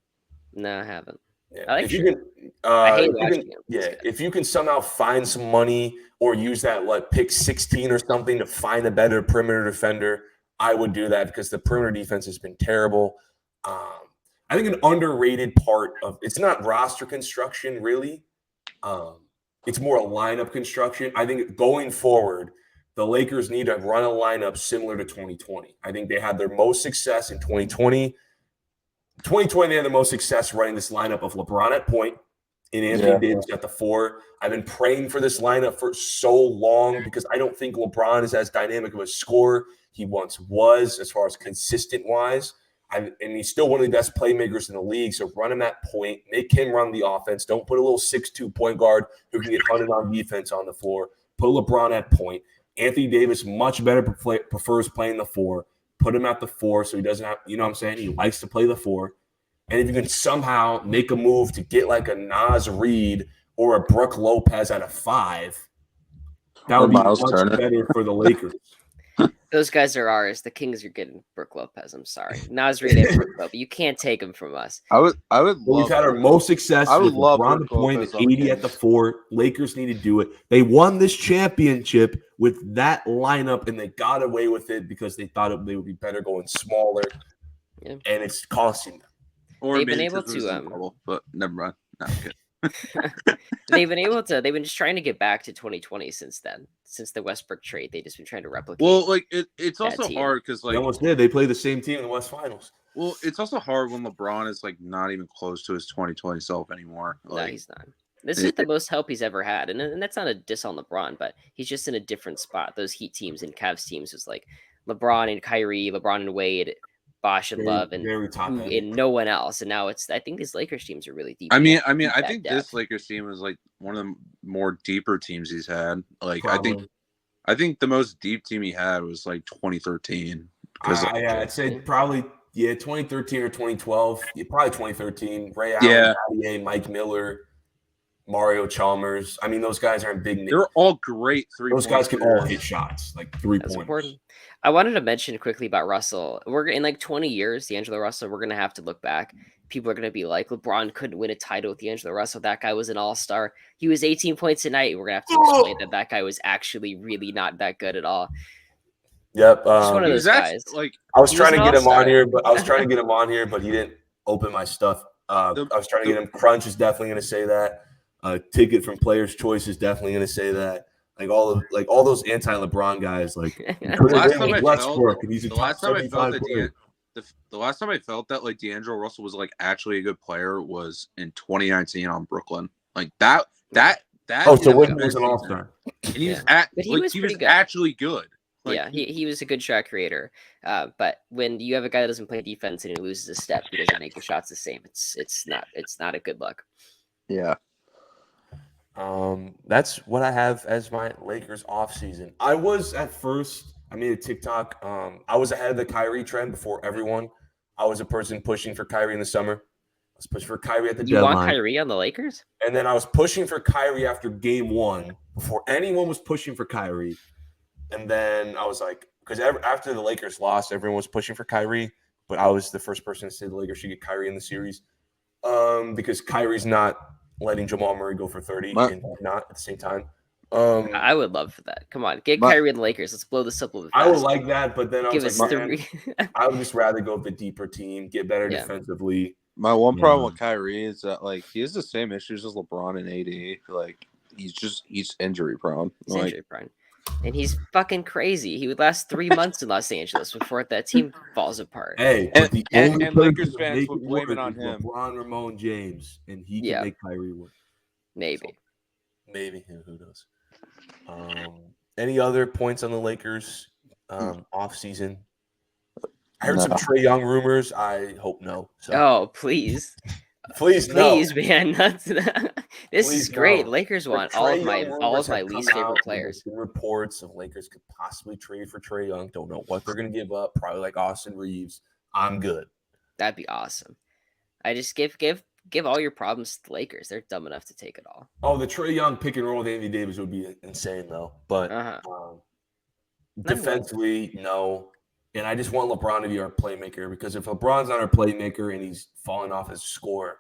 No, I haven't. Yeah. I like if you can, I hate watching him. Yeah, if you can somehow find some money or use that pick 16 or something to find a better perimeter defender, I would do that because the perimeter defense has been terrible. I think an underrated part of it's not roster construction really. It's more a lineup construction. I think going forward, the Lakers need to run a lineup similar to 2020. I think they had their most success in 2020. 2020, they had the most success running this lineup of LeBron at point and Anthony Davis at the 4. I've been praying for this lineup for so long because I don't think LeBron is as dynamic of a scorer he once was as far as consistent-wise. And he's still one of the best playmakers in the league. So run him at point, make him run the offense. Don't put a little 6'2" point guard who can get hunted on defense on the floor. Put LeBron at point. Anthony Davis much better prefers playing the 4. Put him at the 4 so he doesn't have, you know what I'm saying? He likes to play the 4. And if you can somehow make a move to get like a Naz Reid or a Brook Lopez at a 5, that would be much better for the Lakers. Those guys are ours. The Kings are getting Brook Lopez. I'm sorry. Naz Reid and Brook Lopez. You can't take them from us. I would love. We've had our most success. I would love LeBron the point at 80 at the 4. Lakers need to do it. They won this championship with that lineup, and they got away with it because they thought they would be better going smaller, and it's costing them. Or they've been able to, but never mind. No, I'm kidding. They've been just trying to get back to 2020 since then. Since the Westbrook trade, they've just been trying to replicate. Well, like it's also hard because they almost did. They played the same team in the West Finals. Well, it's also hard when LeBron is like not even close to his 2020 self anymore. No, he's not. This is the most help he's ever had, and that's not a diss on LeBron, but he's just in a different spot. Those Heat teams and Cavs teams was like LeBron and Kyrie, LeBron and Wade. Bosh and Love very top heavy. and no one else. And now I think these Lakers teams are really deep. I deep think depth. this Lakers team is like one of the more deeper teams he's had. Like Probably. I think the most deep team he had was like 2013. I'd say probably 2013 or 2012. Probably 2013. Ray Yeah. Allen, Mike Miller, Mario Chalmers. I mean, those guys aren't big names. They're all great Those guys can all hit shots, like 3-pointers. Important. I wanted to mention quickly about Russell. We're in like 20 years, D'Angelo Russell. We're gonna have to look back. People are gonna be like, LeBron couldn't win a title with D'Angelo Russell. That guy was an all-star. He was 18 points a night. We're gonna have to explain that guy was actually really not that good at all. Yep. Just one of those guys. Like I was trying to get him on here, but he didn't open my stuff. I was trying to get him. Crunch is definitely going to say that. Ticket from Players' Choice is definitely going to say that. Like all those anti-LeBron guys. Like the last time I felt that like D'Angelo Russell was like actually a good player was in 2019 on Brooklyn. Like that. Oh, so Wiggins was an all-star. And he was he was good. actually good. Like, yeah, he was a good shot creator. But when you have a guy that doesn't play defense and he loses a step, he doesn't make the shots the same. It's not a good look. Yeah. That's what I have as my Lakers offseason. I was at first, I made a TikTok. I was ahead of the Kyrie trend before everyone. I was a person pushing for Kyrie in the summer. I was pushing for Kyrie at the deadline. You want Kyrie on the Lakers? And then I was pushing for Kyrie after game 1 before anyone was pushing for Kyrie. And then I was like, because after the Lakers lost, everyone was pushing for Kyrie, but I was the first person to say the Lakers should get Kyrie in the series because Kyrie's not letting Jamal Murray go for 30 and not at the same time. I would love for that. Come on, get Kyrie in the Lakers. Let's blow this up a little bit faster. I would like that, but then I was like, I would just rather go with the deeper team, get better defensively. My one problem with Kyrie is that like he has the same issues as LeBron and AD. Like he's injury prone. Injury prone. And he's fucking crazy. He would last 3 months in Los Angeles before that team falls apart. Hey, and Lakers fans would blame it on him. LeBron, Ramon, James, and he can make Kyrie work. Maybe. So, maybe. Who knows? Any other points on the Lakers off season? I heard some Trae Young rumors. I hope no. So. Oh, please. Please, man. This is great. No. Lakers want all of my least favorite players. Reports of Lakers could possibly trade for Trae Young. Don't know what they're going to give up. Probably like Austin Reeves. I'm good. That'd be awesome. I just give all your problems to the Lakers. They're dumb enough to take it all. Oh, the Trae Young pick and roll with Anthony Davis would be insane though. But defensively, no. And I just want LeBron to be our playmaker because if LeBron's not our playmaker and he's falling off as a scorer,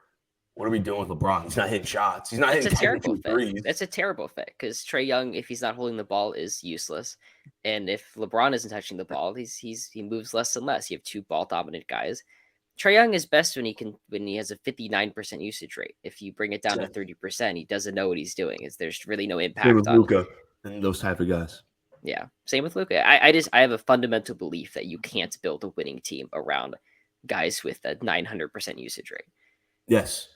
what are we doing with LeBron? He's not hitting shots. He's not hitting terrible threes. That's a terrible fit because Trae Young, if he's not holding the ball, is useless. And if LeBron isn't touching the ball, he moves less and less. You have two ball dominant guys. Trae Young is best when he has a 59% usage rate. If you bring it down to 30%, he doesn't know what he's doing. There's really no impact on Luka and those type of guys. Yeah, same with Luka. I have a fundamental belief that you can't build a winning team around guys with a 900% usage rate. Yes.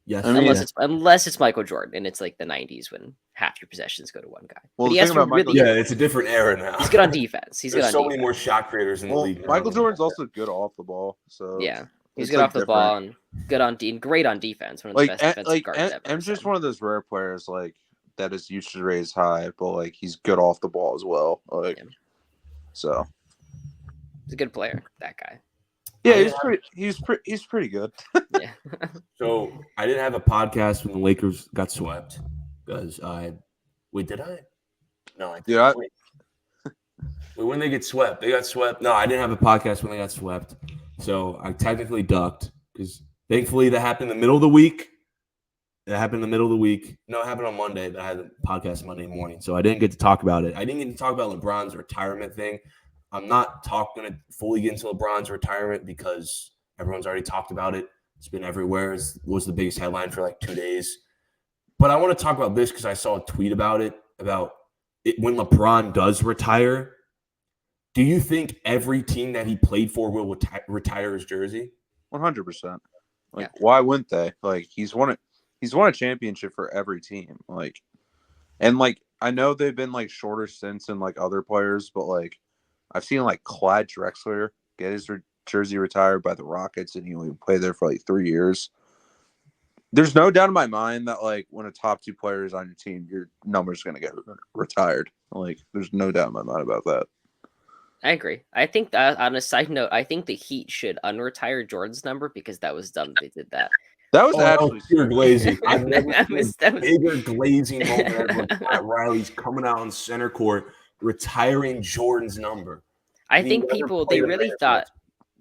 Unless it's Michael Jordan and it's like the 90s when half your possessions go to one guy. Well, it's a different era now. He's good on defense. There's so many more shot creators in the league. Michael Jordan's also good off the ball. So yeah, he's good off the ball and good on great on defense. One of the best defensive guards ever. I'm just one of those rare players like that his usage rate is high, but like he's good off the ball as well. So he's a good player. That guy. Yeah, he's pretty good. Yeah. So I didn't have a podcast when the Lakers got swept because did I? No, I didn't. When they get swept, they got swept. No, I didn't have a podcast when they got swept. So I technically ducked because thankfully that happened in the middle of the week. No, it happened on Monday, but I had a podcast Monday morning. So I didn't get to talk about it. I didn't get to talk about LeBron's retirement thing. I'm not going to fully get into LeBron's retirement because everyone's already talked about it. It's been everywhere. It was the biggest headline for like 2 days. But I want to talk about this because I saw a tweet about it when LeBron does retire. Do you think every team that he played for will retire his jersey? 100%. Why wouldn't they? Like, he's won a championship for every team. I know they've been like shorter stints than like other players, but like I've seen like Clyde Drexler get his jersey retired by the Rockets, and he only played there for like 3 years. There's no doubt in my mind that like when a top 2 player is on your team, your number's going to get retired. Like, there's no doubt in my mind about that. I agree. I think on a side note, I think the Heat should unretire Jordan's number because that was dumb they did that. That was actually pure glazing. I've never That seen was- a bigger glazing moment ever when Pat Riley's coming out on center court, retiring Jordan's number. I And he think never people played they a really minute thought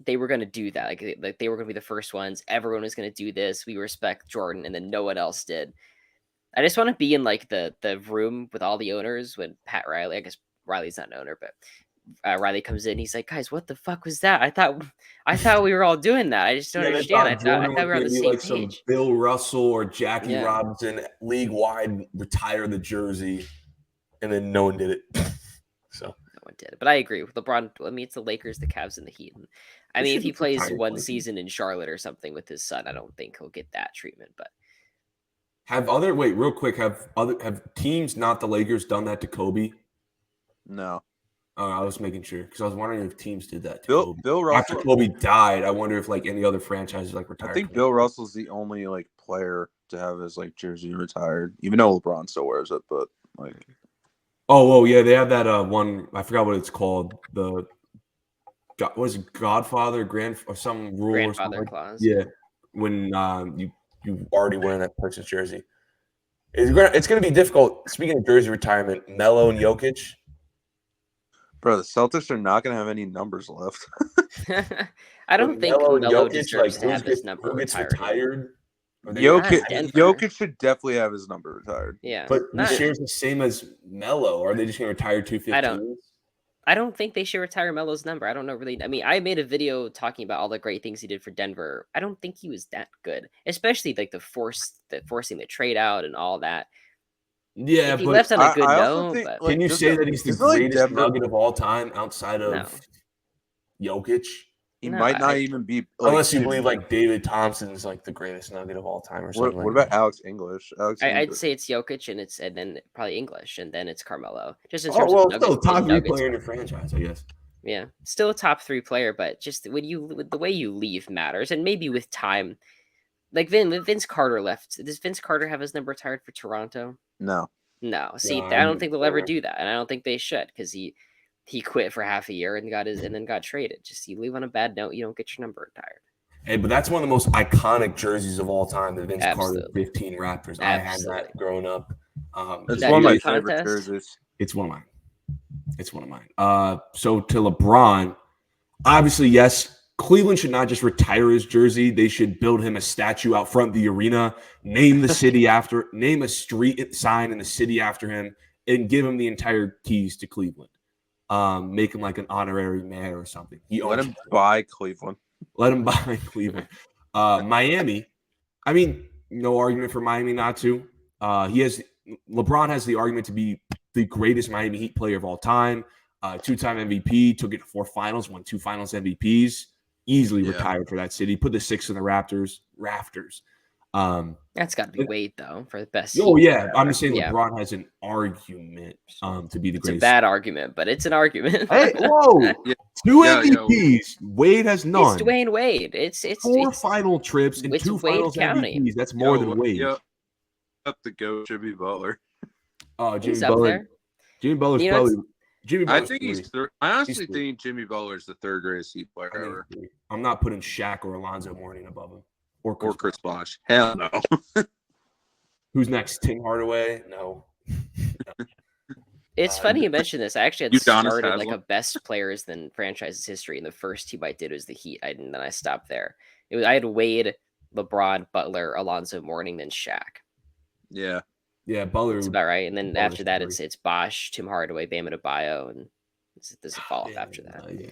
they were going to do that. Like they were going to be the first ones. Everyone was going to do this. We respect Jordan, and then no one else did. I just want to be in like the room with all the owners when Pat Riley. I guess Riley's not an owner, but Riley comes in. He's like, "Guys, what the fuck was that? I thought we were all doing that. I just don't Yeah, they understand. I Jordan thought we were on the was same gonna be like some page." Bill Russell or Jackie Yeah. Robinson league-wide retire the jersey, and then no one did it. So No one did, but I agree with LeBron. I mean, it's the Lakers, the Cavs, and the Heat. I They mean, if should he just plays retire one players. season in Charlotte or something with his son, I don't think he'll get that treatment. But have teams not the Lakers done that to Kobe? no. I was making sure because I was wondering if teams did that to Bill Kobe. Bill After Russell. Kobe died, I wonder if like any other franchises like retired. I think players. Bill Russell's the only like player to have his like jersey retired, even though LeBron still wears it. But like, Oh, yeah, they have that one. I forgot what it's called. The was it Godfather, or some rule or something. grandfather clause. Yeah, when you already wearing that person's jersey, it's going to be difficult. Speaking of jersey retirement, Melo and Jokic. bro, the Celtics are not gonna have any numbers left. I don't think Melo and Melo Jokic, deserves to who have his number who gets retired. retired? Or they- Jokic, Denver. Jokic should definitely have his number retired. Yeah, But he not- shares the same as Melo. Are they just going to retire 215s? I don't think they should retire Melo's number. I don't know really. I mean, I made a video talking about all the great things he did for Denver. I don't think he was that good, especially like the forcing the trade out and all that. Yeah, If he but left on a good I also note, think, but can you just say that- that he's the isn't, like, greatest Denver- nugget of all time outside of No. Jokic? He No, might not I- even be. Unless you believe like David Thompson's like the greatest nugget of all time or What, something. what like about that. Alex English? I'd say it's Jokic and then probably English and then it's Carmelo. Just in Oh, terms well, of still nuggets, top 3 nuggets. player in your franchise, I guess. Yeah, still a top 3 player, but just with the way you leave matters, and maybe with time, like Vince Carter left. Does Vince Carter have his number retired for Toronto? No. No. See, No, I don't I'm think they'll ever sure. do that, and I don't think they should because he quit for half a year and then got traded. Just you leave on a bad note, you don't get your number retired. Hey, but that's one of the most iconic jerseys of all time, the Vince Carter Absolutely. 15 Raptors. I had Absolutely. that growing up. It's that one of your my favorite contest? jerseys. It's one of mine. It's one of mine. So to LeBron, obviously, yes, Cleveland should not just retire his jersey. They should build him a statue out front of the arena, name a street sign in the city after him, and give him the entire keys to Cleveland. Make him like an honorary mayor or something. Let him buy Cleveland. Let him buy Cleveland. Miami, I mean, no argument for Miami not to. LeBron has the argument to be the greatest Miami Heat player of all time. 2-time MVP, took it to 4 finals, won 2 finals MVPs. Easily retired for that city. Put the 6 in the rafters. That's got to be Wade though for the best. Oh Heat yeah, ever. I'm just saying Yeah. LeBron has an argument to be the It's a greatest. bad argument, but it's an argument. Hey, whoa! Yeah. 2 Yeah, MVPs. Wade has none. It's Dwayne Wade. It's 4 final trips and it's 2 Wade finals County. MVPs. That's more than Wade. Yo, up the go, Jimmy Butler. Oh, Jimmy He's up Butler. there. Jimmy Butler's You know, probably. Jimmy I Butler's think he's. three. I honestly three. think Jimmy Butler is the 3rd greatest Heat player I think ever, three. I'm not putting Shaq or Alonzo Mourning above him. Or or Chris Bosh. Hell no. Who's next? Tim Hardaway? No. It's funny you mentioned this. I actually had Udonis started like Haslem. a best players than franchises history, and the first team I did was the Heat. And then I stopped there. I had Wade, LeBron, Butler, Alonzo Mourning, then Shaq. Yeah. Yeah, Butler. That's about right. And then Butler's after that, three. it's Bosh, Tim Hardaway, Bam Adebayo, and there's a fall off Yeah, after that. yeah.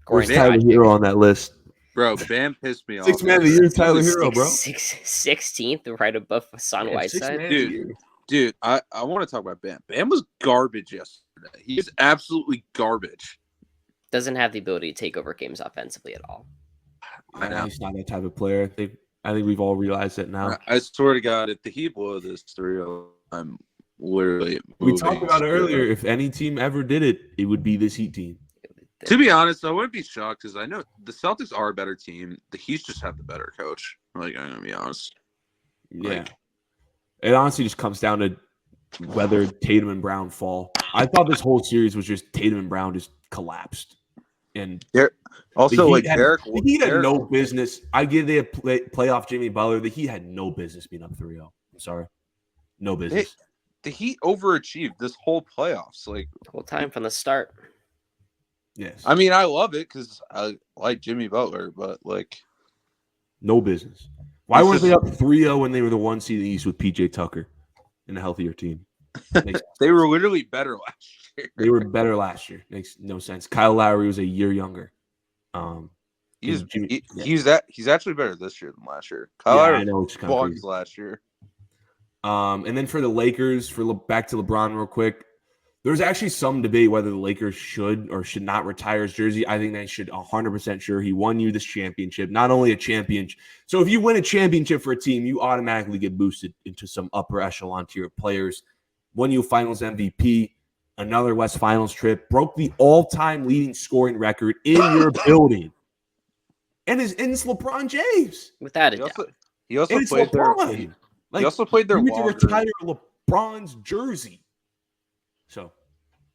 Corey Where's Tyler Nash, Hero on that list? Bro, Bam pissed me off. 6th man of the year, Tyler He's Hero, bro. 16th, right above Hassan Yeah, 6th Whiteside. man of the Dude. year. Dude, I want to talk about Bam. Bam was garbage yesterday. He is absolutely garbage. Doesn't have the ability to take over games offensively at all. I know. He's not that type of player. I think we've all realized it now. I swear to God, if the Heat blow this 3-0, I'm literally. We moving talked about it to- earlier. If any team ever did it, it would be this Heat team. To be honest, I wouldn't be shocked because I know the Celtics are a better team. The Heat just have the better coach. Like, I'm gonna be honest. Yeah. It honestly just comes down to whether Tatum and Brown fall. I thought this whole series was just Tatum and Brown just collapsed. And also, like Derek, the Heat had no business. I give the playoff Jimmy Butler. The Heat had no business being up 3-0. I'm sorry. No business. The Heat overachieved this whole playoffs. Like, whole time from the start. Yes. I mean, I love it because I like Jimmy Butler, but like, no business. Why weren't they up 3-0 when they were the 1 seed in the East with PJ Tucker and a healthier team? They were literally better last year. They were better last year. Makes no sense. Kyle Lowry was a year younger. He's actually better this year than last year. Kyle Lowry, I know it's kind of crazy. Last year. And then for the Lakers, back to LeBron real quick. There's actually some debate whether the Lakers should or should not retire his jersey. I think they should 100% sure. He won you this championship, not only a championship. So if you win a championship for a team, you automatically get boosted into some upper echelon tier players. Won you finals MVP, another West Finals trip, broke the all-time leading scoring record in your building. And it's LeBron James. Without a doubt. He also played LeBron. He also played there longer. To retire LeBron's jersey. So,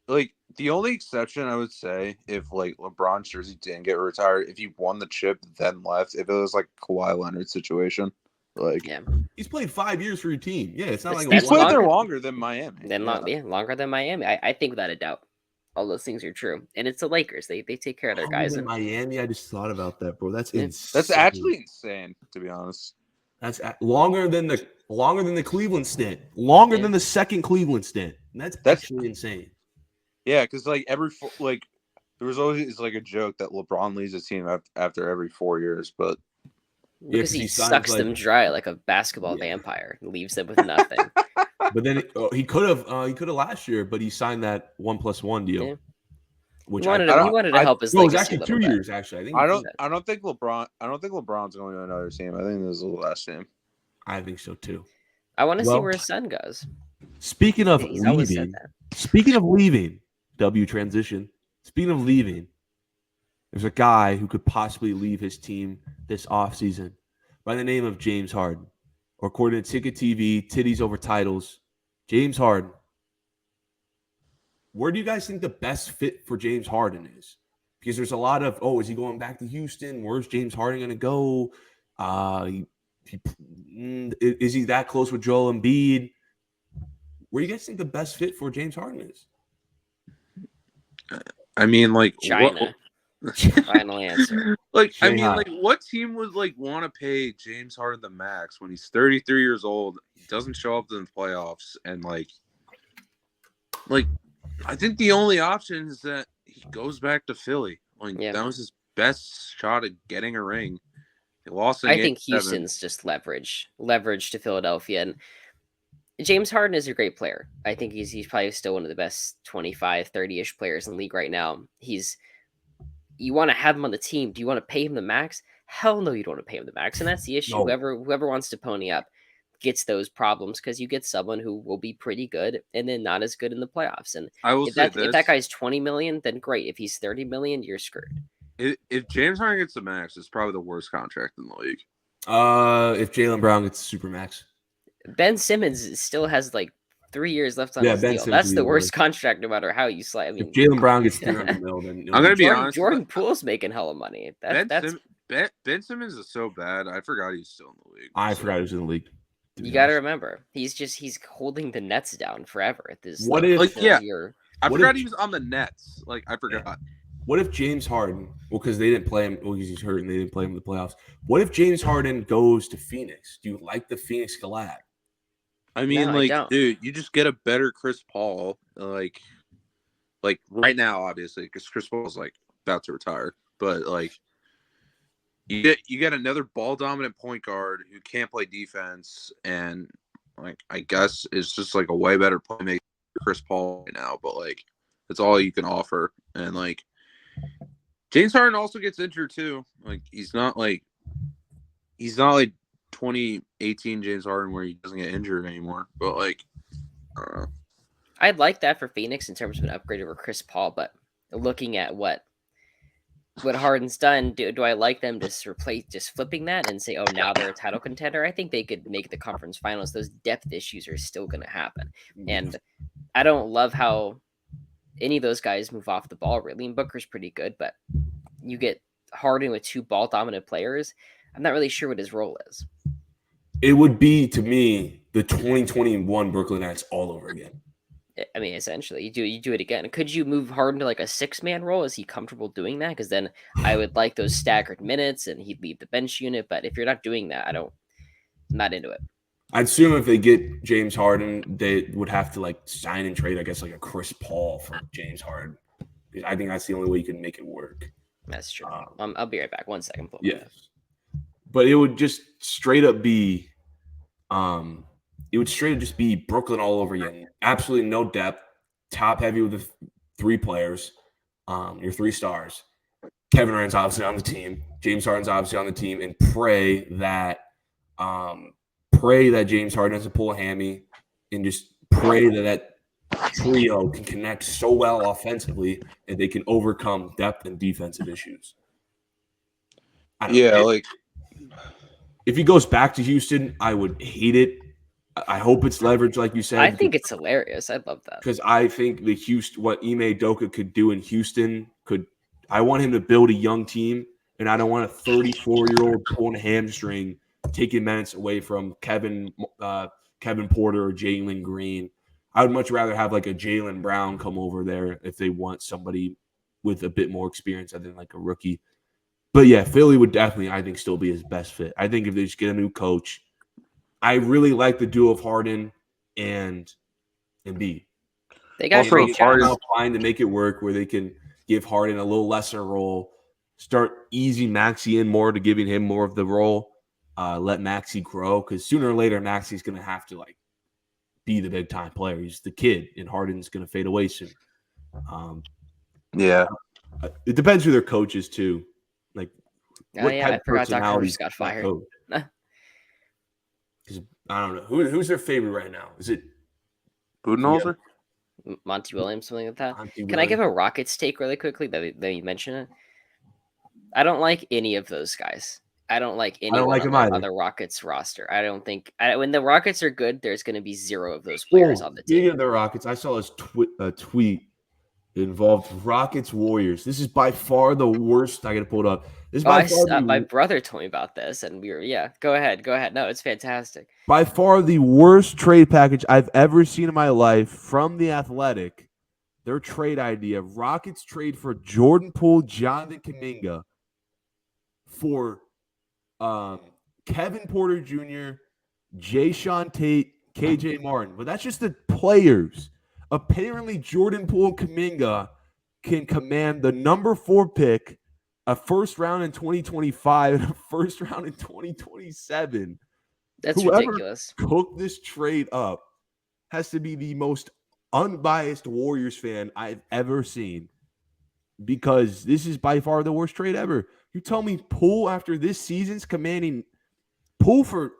like, the only exception I would say if, like, LeBron's jersey didn't get retired, if he won the chip, then left, if it was, like, Kawhi Leonard situation. Like, yeah. He's played 5 years for your team. Yeah, it's not like he's played there longer than Miami. Longer than Miami. I think without a doubt. All those things are true. And it's the Lakers. They take care of their guys. In Miami, I just thought about that, bro. That's insane. That's actually insane, to be honest. That's longer than the Cleveland stint. Longer than the second Cleveland stint. That's actually insane. Yeah, because like there was always like a joke that LeBron leaves his team after every 4 years, but because he sucks them dry like a basketball vampire and leaves them with nothing. But then he could have last year, but he signed that 1+1 deal. Yeah. Which he wanted to help his legacy. It was actually 2 years. Actually, I don't think LeBron's going to another team. I think this is the last team. I think so too. I want to see where his son goes. Speaking of leaving, W transition. Speaking of leaving, there's a guy who could possibly leave his team this offseason by the name of James Harden. Or according to Ticket TV, Titties Over Titles, James Harden. Where do you guys think the best fit for James Harden is? Because there's a lot of, is he going back to Houston? Where's James Harden going to go? Is he that close with Joel Embiid? Where do you guys think the best fit for James Harden is? I mean, like China. Final answer. Like, I mean, like, what team would like want to pay James Harden the max when he's 33 years old? He doesn't show up in the playoffs, and like, I think the only option is that he goes back to Philly. Like, that was his best shot at getting a ring. They lost. I think Houston's just leverage to Philadelphia, and James Harden is a great player. I think he's probably still one of the best 25, 30-ish players in the league right now. You want to have him on the team. Do you want to pay him the max? Hell no, you don't want to pay him the max. And that's the issue. No. Whoever wants to pony up gets those problems because you get someone who will be pretty good and then not as good in the playoffs. And if that guy's $20 million, then great. If he's $30 million, you're screwed. If James Harden gets the max, it's probably the worst contract in the league. If Jaylen Brown gets the super max. Ben Simmons still has like 3 years left on his deal. Simmons, that's the worst contract, no matter how you slide. I mean, if Jaylen Brown gets $300 million, then I'm going to be honest. Jordan Poole's making hella money. Ben Simmons is so bad. I forgot he's still in the league. I forgot he was in the league. You got to remember, he's holding the Nets down forever at this. I forgot he was on the Nets. Like, I forgot. Yeah. What if James Harden? Well, because they didn't play him. Well, because he's hurt and they didn't play him in the playoffs. What if James Harden goes to Phoenix? Do you like the Phoenix collab? I mean, dude, you just get a better Chris Paul, like right now, obviously, because Chris Paul's like about to retire. But like, you get another ball dominant point guard who can't play defense, and like I guess it's just like a way better playmaker Chris Paul right now. But like, that's all you can offer, and like James Harden also gets injured too. Like he's not like 2018 James Harden where he doesn't get injured anymore. But like, I'd like that for Phoenix in terms of an upgrade over Chris Paul. But looking at what what Harden's done, do I like them just flipping that and say, oh, now they're a title contender? I think they could make the conference finals. Those depth issues are still going to happen. And I don't love how any of those guys move off the ball, really. And Booker's pretty good, but you get Harden with 2 ball dominant players. I'm not really sure what his role is. It would be, to me, the 2021 Brooklyn Nets all over again. I mean, essentially, you do it again. Could you move Harden to like a 6-man role? Is he comfortable doing that? Because then I would like those staggered minutes, and he'd leave the bench unit. But if you're not doing that, I'm not into it. I'd assume if they get James Harden, they would have to like sign and trade, I guess, like a Chris Paul for James Harden. I think that's the only way you can make it work. That's true. I'll be right back. 1 second. Yes, but it would just straight up be, it would straight up just be Brooklyn all over again. Absolutely no depth, top heavy with the 3 players, your 3 stars. Kevin Durant's obviously on the team. James Harden's obviously on the team, and pray that James Harden doesn't pull a hammy, and just pray that trio can connect so well offensively and they can overcome depth and defensive issues. If he goes back to Houston, I would hate it. I hope it's leverage, like you said. I think it's hilarious. I'd love that. Because I think what Ime Udoka could do in Houston I want him to build a young team, and I don't want a 34-year-old pulling a hamstring, taking minutes away from Kevin Porter or Jalen Green. I would much rather have like a Jaylen Brown come over there if they want somebody with a bit more experience than like a rookie. But yeah, Philly would definitely, I think, still be his best fit. I think if they just get a new coach, I really like the duo of Harden and Embiid. They got great jobs. Find to make it work where they can give Harden a little lesser role, start easing Maxey in more to giving him more of the role, let Maxey grow, because sooner or later Maxey's going to have to like be the big time player. He's the kid, and Harden's going to fade away soon. It depends who their coach is too. Like, I forgot Doc Rivers got fired. Because I don't know who's their favorite right now. Is it Budenholzer? Monty Williams, something like that. Can I give a Rockets take really quickly that you mentioned it? I don't like any of those guys. I don't like anyone on the Rockets roster. I don't think when the Rockets are good, there's going to be 0 of those players on the team. Speaking of the Rockets, I saw his tweet. It involved Rockets Warriors. This is by far the worst. I got to pull it up. My brother told me about this, and go ahead. No, it's fantastic. By far the worst trade package I've ever seen in my life from The Athletic. Their trade idea: Rockets trade for Jordan Poole, Jonathan Kuminga, for Kevin Porter Jr., Jayshawn Tate, KJ Martin. But that's just the players. Apparently, Jordan Poole and Kuminga can command the number 4 pick, a first round in 2025, and a first round in 2027. That's ridiculous. Cook this trade up has to be the most unbiased Warriors fan I've ever seen, because this is by far the worst trade ever. You tell me Poole after this season's commanding Poole for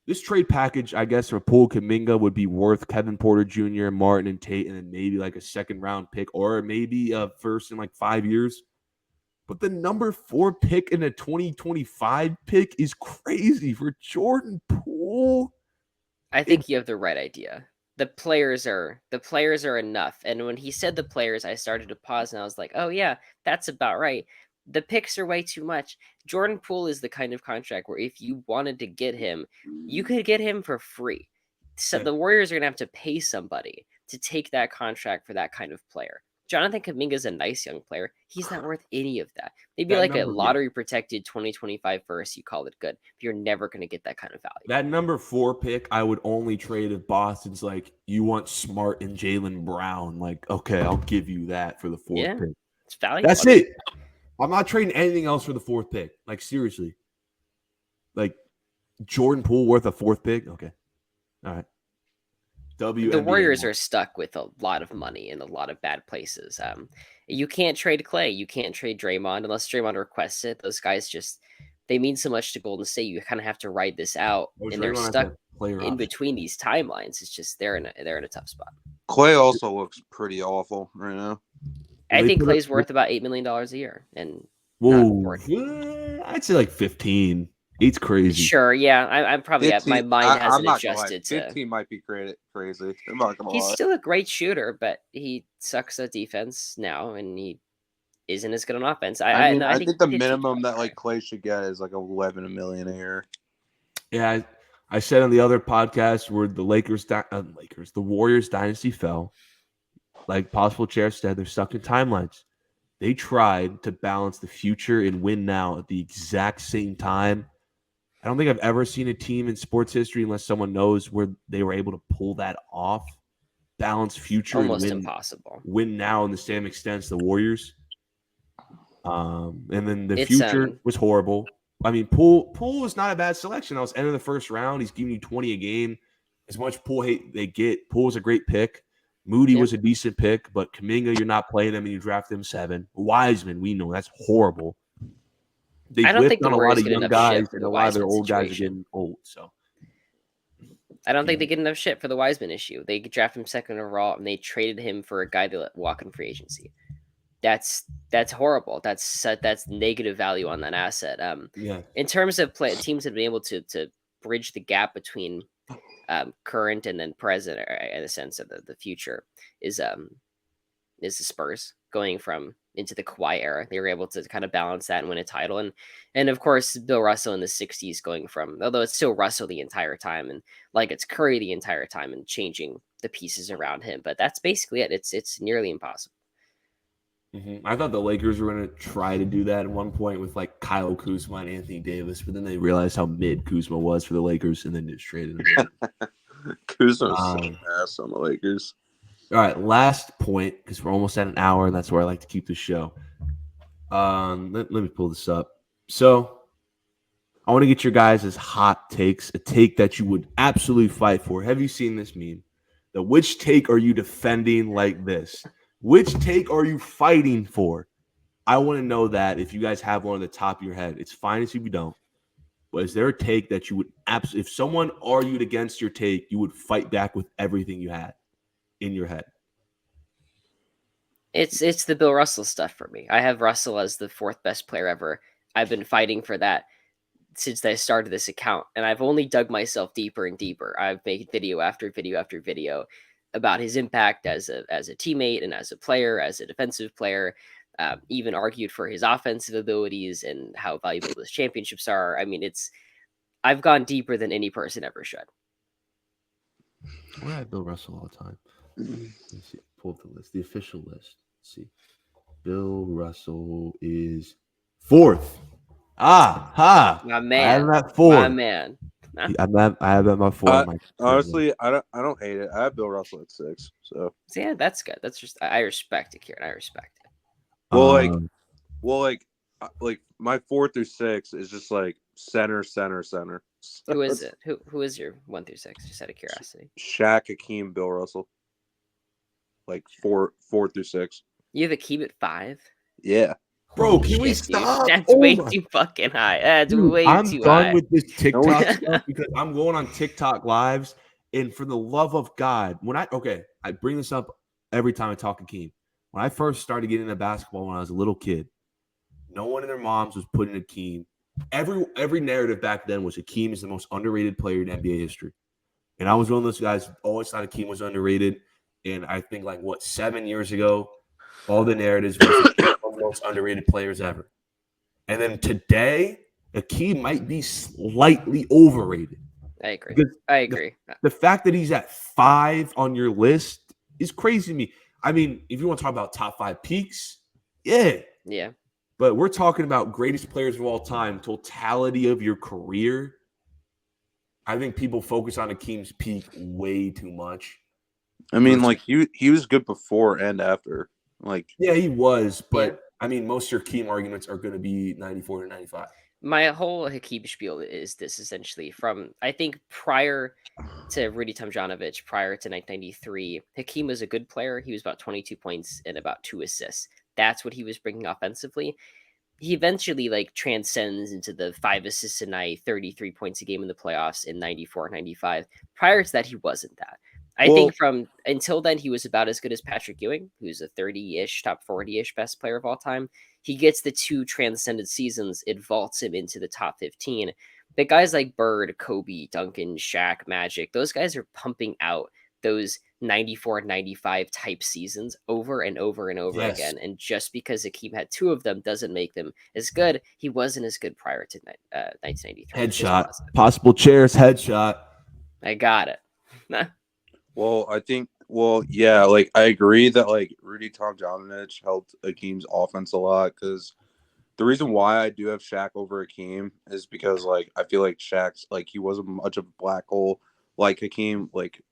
this trade package, I guess, for Poole Kuminga would be worth Kevin Porter Jr., Martin, and Tate, and then maybe like a second-round pick or maybe a first in like 5 years. But the number 4 pick in a 2025 pick is crazy for Jordan Poole. I think you have the right idea. The players are enough. And when he said the players, I started to pause and I was like, oh yeah, that's about right. The picks are way too much. Jordan Poole is the kind of contract where if you wanted to get him, you could get him for free. So the Warriors are going to have to pay somebody to take that contract for that kind of player. Jonathan Kuminga is a nice young player. He's not worth any of that. Maybe like a lottery protected 2025 first, you call it good. But you're never going to get that kind of value. That number 4 pick, I would only trade if Boston's like, you want Smart and Jaylen Brown. Like, okay, I'll give you that for the 4th pick. It's valuable. That's it. I'm not trading anything else for the 4th pick. Like, seriously. Like, Jordan Poole worth a 4th pick? Okay. All right. The Warriors are stuck with a lot of money in a lot of bad places. You can't trade Clay. You can't trade Draymond unless Draymond requests it. Those guys they mean so much to Golden State. You kind of have to ride this out, and they're stuck in between these timelines. It's just they're in a tough spot. Clay also looks pretty awful right now. I think Clay's worth about $8 million a year, and Whoa, I'd say like 15. 8's crazy. Sure, yeah. I'm probably 15, my mind I'm hasn't not gonna lie. adjusted to. 15 might be crazy. I'm not gonna He's lie. still a great shooter, but he sucks at defense now, and he isn't as good on offense. I mean, I I think think the he did teach minimum well, that like Clay should get is like 11 million a year. Yeah, I said on the other podcast where the Warriors dynasty fell, like possible chair said, they're stuck in timelines. They tried to balance the future and win now at the exact same time. I don't think I've ever seen a team in sports history, unless someone knows, where they were able to pull that off, balance future almost and impossible. win now in the same extent as the Warriors. And then the It's future was horrible. I mean, Poole was not a bad selection. That was end of the first round. He's giving you 20 a game. As much Poole hate they get, Poole was a great pick. Moody was a decent pick, but Kuminga, you're not playing him and you draft him 7. Wiseman, we know that's horrible. They I don't think whipped the on a lot Warriors of get young enough shit guys, for and the a lot of their Wiseman old guys are situation. getting old. So I don't think they get enough shit for the Wiseman issue. They drafted him second overall, and they traded him for a guy that let walk in free agency. That's horrible. That's negative value on that asset. In terms of teams that have been able to bridge the gap between current and then present, or in the sense of the future, is the Spurs going from into the Kawhi era. They were able to kind of balance that and win a title, and of course Bill Russell in the '60s going from, although it's still Russell the entire time, and like it's Curry the entire time, and changing the pieces around him. But that's basically it. It's nearly impossible. I thought the Lakers were going to try to do that at one point with like Kyle Kuzma and Anthony Davis, but then they realized how mid Kuzma was for the Lakers and then just traded him. Kuzma's so ass on the Lakers. All right, last point, because we're almost at an hour, and that's where I like to keep the show. Let me pull this up. So I want to get your guys' hot takes, a take that you would absolutely fight for. Have you seen this meme? Which take are you defending like this? Which take are you fighting for? I want to know that. If you guys have one on the top of your head, it's fine if you don't. But is there a take that you would absolutely, if someone argued against your take, you would fight back with everything you had in your head? It's the Bill Russell stuff for me. I have Russell as the 4th best player ever. I've been fighting for that since I started this account, and I've only dug myself deeper and deeper. I've made video after video after video about his impact as a teammate and as a player, as a defensive player. Even argued for his offensive abilities and how valuable those championships are. I mean, I've gone deeper than any person ever should. I have Bill Russell all the time. Let's see. Pull up the list, the official list. Let's see. Bill Russell is 4th. My man. I have him at 4. My man. I have him at 4. Honestly, I don't hate it. I have Bill Russell at 6. So yeah, that's good. That's just, I respect it, Kieran. I respect it. Well, like my 4 through 6 is just like center. Who is it? Who is your 1 through 6? Just out of curiosity. Shaq, Hakeem, Bill Russell. Like 4 through 6. You have Hakeem at 5? Yeah. Bro, can we stop? That's way too fucking high. That's way too high. I'm done with this TikTok stuff because I'm going on TikTok lives, and for the love of God, I bring this up every time I talk to Hakeem. When I first started getting into basketball when I was a little kid, no one in their moms was putting Hakeem. Every narrative back then was Hakeem is the most underrated player in NBA history. And I was one of those guys who always thought Hakeem was underrated. And I think 7 years ago, all the narratives were one of the most underrated players ever. And then today, Hakeem might be slightly overrated. I agree. The fact that he's at 5 on your list is crazy to me. I mean, if you want to talk about top 5 peaks, yeah. But we're talking about greatest players of all time, totality of your career. I think people focus on Hakeem's peak way too much. I mean, he was good before and after. Yeah, he was, but I mean, most of your Hakeem arguments are going to be 94 to 95. My whole Hakeem spiel is this essentially from, I think, prior to Rudy Tomjanovich, prior to 1993, Hakeem was a good player. He was about 22 points and about 2 assists. That's what he was bringing offensively. He eventually transcends into the 5 assists a night, 33 points a game in the playoffs in 94, 95. Prior to that, he wasn't that. I think from until then he was about as good as Patrick Ewing, who's a 30-ish, top 40-ish best player of all time. He gets the 2 transcended seasons, it vaults him into the top 15. But guys like Bird, Kobe, Duncan, Shaq, Magic, those guys are pumping out those 94, 95 type seasons over and over and over again. And just because Hakeem had 2 of them doesn't make them as good. He wasn't as good prior to 1993. Headshot. Possible chairs, headshot. I got it. Well, yeah, like I agree that like Rudy Tomjanovich helped Hakeem's offense a lot because the reason why I do have Shaq over Hakeem is because like I feel like Shaq's like he wasn't much of a black hole like Hakeem like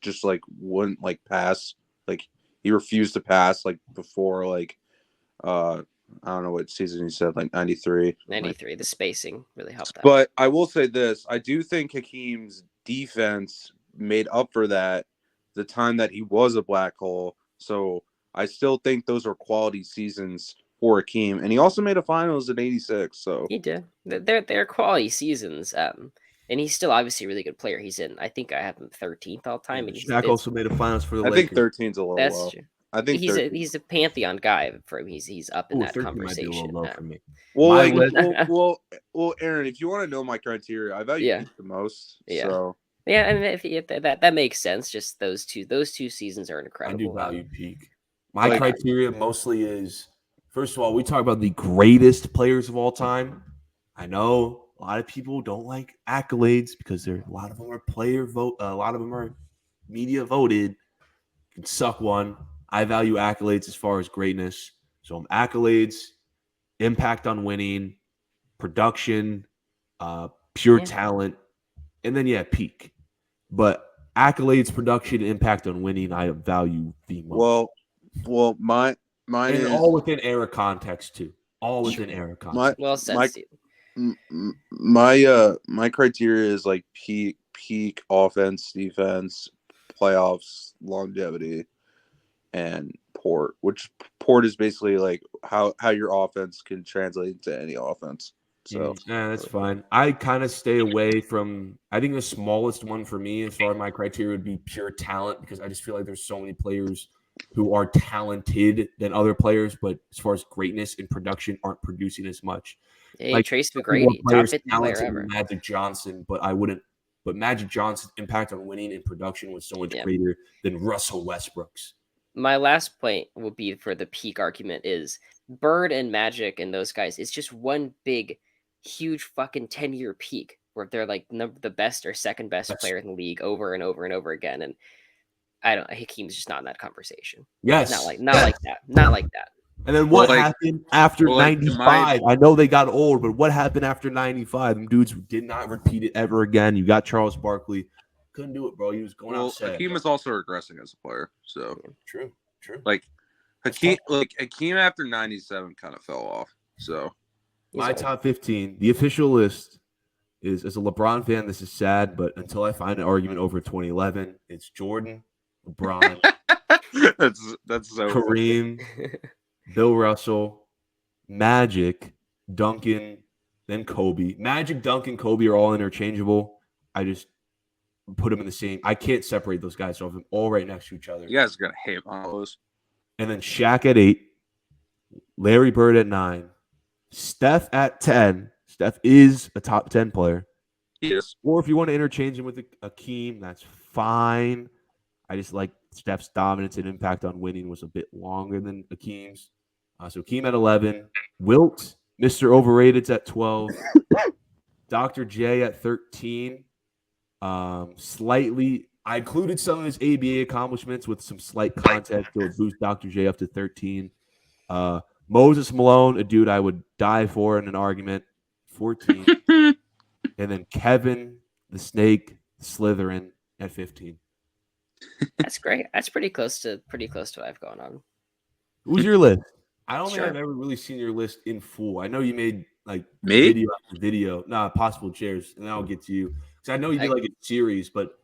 just like wouldn't like pass, like he refused to pass like before like I don't know what season he said, like 93. The spacing really helped out. But I will say this, I do think Hakeem's defense made up for that the time that he was a black hole. So I still think those are quality seasons for Hakeem. And he also made a finals in 86. So he did. They're quality seasons. And he's still obviously a really good player. He's in, I think I have him 13th all time. And Shaq also made a finals for the Lakers. I think 13's a little That's low. True. I think he's a pantheon guy for him. He's up in that conversation. Might be a little low for me. Well, Aaron, if you want to know my criteria, I value Peak the most. Yeah. So yeah, and if that makes sense. Just those two seasons are incredible. I do value Peak. My criteria mostly is, first of all, we talk about the greatest players of all time. I know a lot of people don't like accolades because a lot of them are player vote. A lot of them are media voted. You can suck one. I value accolades as far as greatness. So accolades, impact on winning, production, pure talent, and then peak. But accolades, production, impact on winning, I value the most. Well, mine is all within era context too. All within era context. Well said, Steve. My criteria is like peak offense, defense, playoffs, longevity, and port. Which port is basically like how your offense can translate into any offense. So yeah, that's fine. I kind of stay away from. I think the smallest one for me, as far as my criteria, would be pure talent because I just feel like there's so many players who are talented than other players, but as far as greatness and production, aren't producing as much. Hey, like Trace McGrady, top 50 player ever. Magic Johnson, but I wouldn't. But Magic Johnson's impact on winning and production was so much greater than Russell Westbrook's. My last point will be for the peak argument is Bird and Magic and those guys. It's just one big, huge fucking 10-year peak where they're like the best or second best player in the league over and over and over again. And Hakeem's just not in that conversation. Yes, not like that. And then what happened after 95? I know they got old, but what happened after 95? Them dudes did not repeat it ever again. You got Charles Barkley. Couldn't do it, bro. He was going outside. Hakeem is also regressing as a player. So true. Like Hakeem after 97 kind of fell off. So my top 15, the official list is, as a LeBron fan, this is sad, but until I find an argument over 2011, it's Jordan, LeBron, that's so Kareem, Bill Russell, Magic, Duncan, then Kobe. Magic, Duncan, Kobe are all interchangeable. I just put them in the same. I can't separate those guys. So I have them all right next to each other. You guys are going to hate on those. And then Shaq at 8, Larry Bird at 9, Steph at 10. Steph is a top 10 player. Yes. Or if you want to interchange him with Hakeem, that's fine. I just like Steph's dominance and impact on winning was a bit longer than Hakeem's. So Hakeem at 11. Wilt, Mr. Overrated's at 12. Dr. J at 13. Slightly, I included some of his ABA accomplishments with some slight context to boost Dr. J up to 13. Moses Malone, a dude I would die for in an argument, 14. And then Kevin, the Snake, Slytherin at 15. That's great. That's pretty close to what I've gone on. Who's your list? I don't think I've ever really seen your list in full. I know you made video after video, possible chairs, and then I'll get to you because I know you did a series, but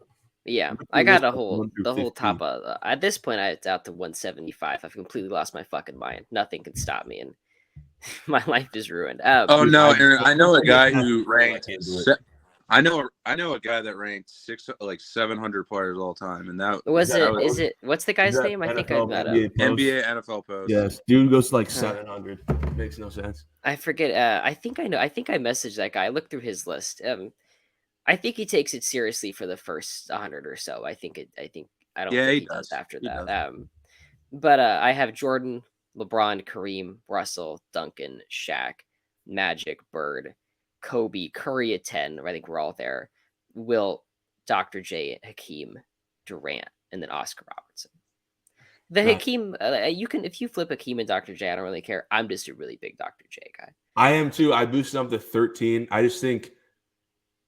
I got the whole top of. At this point, it's out to 175. I've completely lost my fucking mind. Nothing can stop me, and my life is ruined. Aaron, I know a guy who ranked. I know a guy that ranked 700 players all time, and that Was that it? what- Is it? What's the guy's Is that name? I think I NFL, met NBA him. post? NBA NFL post. Yes, dude goes to like Huh. 700. Makes no sense. I forget. I think I know. I think I messaged that guy. I looked through his list. I think he takes it seriously for the first 100 or so. I think it. I don't Yeah, think he he does does. after He that. does. But I have Jordan, LeBron, Kareem, Russell, Duncan, Shaq, Magic, Bird, Kobe, Curry at 10. I think we're all there. Wilt, Dr. J, Hakeem, Durant, and then Oscar Robertson. The Nah. Hakeem, you can if you flip Hakeem and Dr. J, I don't really care. I'm just a really big Dr. J guy. I am too. I boosted up to 13. I just think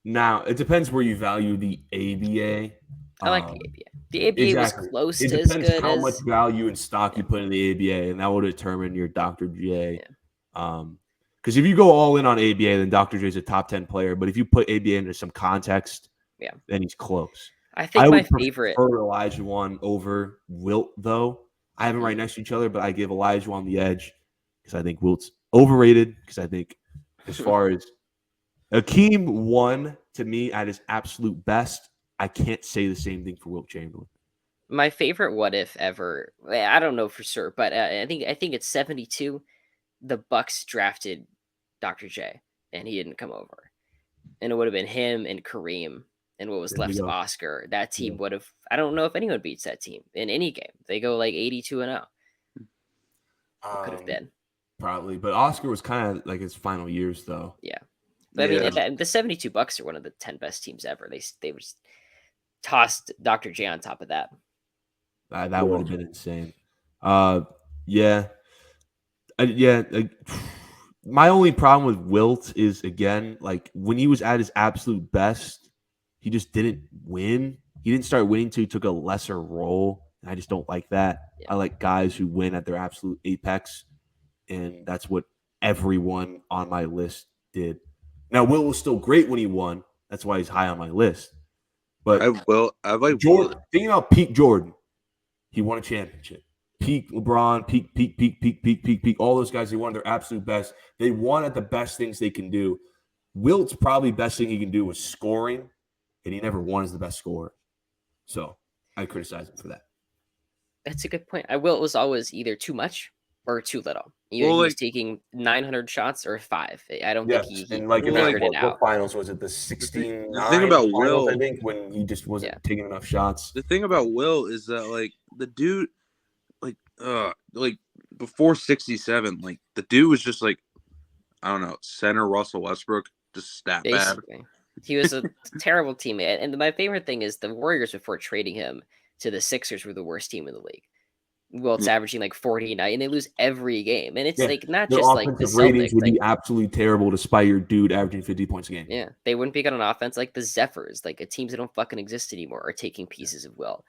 now it depends where you value the ABA. I like the ABA. The ABA Exactly. was close It to as depends good how as much value and stock you put in the ABA, and that will determine your Dr. J. Because if you go all in on ABA, then Dr. J is a top 10 player. But if you put ABA into some context, then he's close. I think my favorite Elijah one over Wilt, though. I have them right next to each other, but I give Elijah on the edge because I think Wilt's overrated. Because I think as far as Hakeem won to me at his absolute best, I can't say the same thing for Wilt Chamberlain. My favorite what if ever. I don't know for sure, but I think it's 72. The Bucks drafted Dr. J, and he didn't come over, and it would have been him and Kareem. And what was There you left of go. Oscar, that team would have. I don't know if anyone beats that team in any game. They go like 82-0. Could have been Probably, but Oscar was kind of like his final years, though. Yeah, but I mean, the 72 Bucks are one of the 10 best teams ever. They just tossed Dr. J on top of that. That would have been insane. Yeah. Like, my only problem with Wilt is, again, like when he was at his absolute best, he just didn't win. He didn't start winning until he took a lesser role. And I just don't like that. Yeah. I like guys who win at their absolute apex, and that's what everyone on my list did. Now, Wilt was still great when he won. That's why he's high on my list. But I like Jordan. Thinking about peak Jordan, he won a championship. Peak LeBron, peak. All those guys, they won their absolute best. They won at the best things they can do. Wilt's probably best thing he can do was scoring, and he never won as the best scorer. So I criticize him for that. That's a good point. Wilt was always either too much or too little. Either he was taking 900 shots or 5. I don't think he figured it out. What finals was it? The 16. The thing about finals, Wilt, I think, when he just wasn't taking enough shots. The thing about Wilt is that like the dude, like before 67, like the dude was just like, I don't know, center Russell Westbrook, just stat bad. He was a terrible teammate. And my favorite thing is the Warriors, before trading him to the Sixers, were the worst team in the league. Wilt's averaging like 40 a night, and they lose every game. And it's like not just like the Celtics. Ratings would be absolutely terrible despite your dude averaging 50 points a game. Yeah, they wouldn't be good on offense. Like the Zephyrs, like teams that don't fucking exist anymore, are taking pieces of Wilt.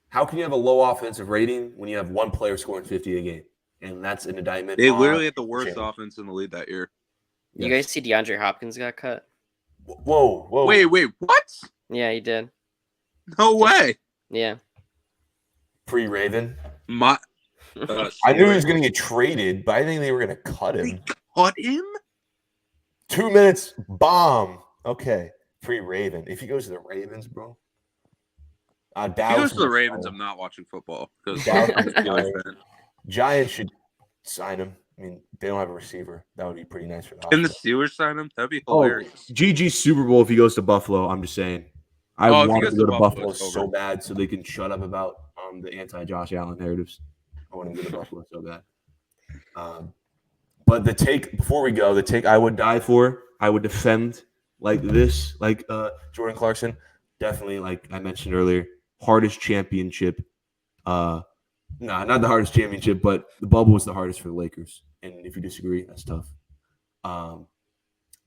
How can you have a low offensive rating when you have one player scoring 50 a game? And that's an indictment. They literally had the worst offense in the league that year. You guys see DeAndre Hopkins got cut? Whoa. Wait, what? Yeah, he did. No way. Yeah. Pre-Raven. I knew he was going to get traded, but I think they were going to cut him. They cut him? 2 minutes, bomb. Okay. Pre-Raven. If he goes to the Ravens, bro. If he goes to the Ravens, I'm not watching football. Giants should sign him. I mean, they don't have a receiver. That would be pretty nice for them. Can the Steelers sign him? That'd be hilarious. GG Super Bowl if he goes to Buffalo. I'm just saying. I want him to go to Buffalo so bad so they can shut up about the anti-Josh Allen narratives. I want him to go to Buffalo so bad. But the take, before we go, the take I would die for, I would defend like this, like Jordan Clarkson. Definitely, like I mentioned earlier, hardest championship. Not the hardest championship, but the bubble was the hardest for the Lakers. And if you disagree, that's tough.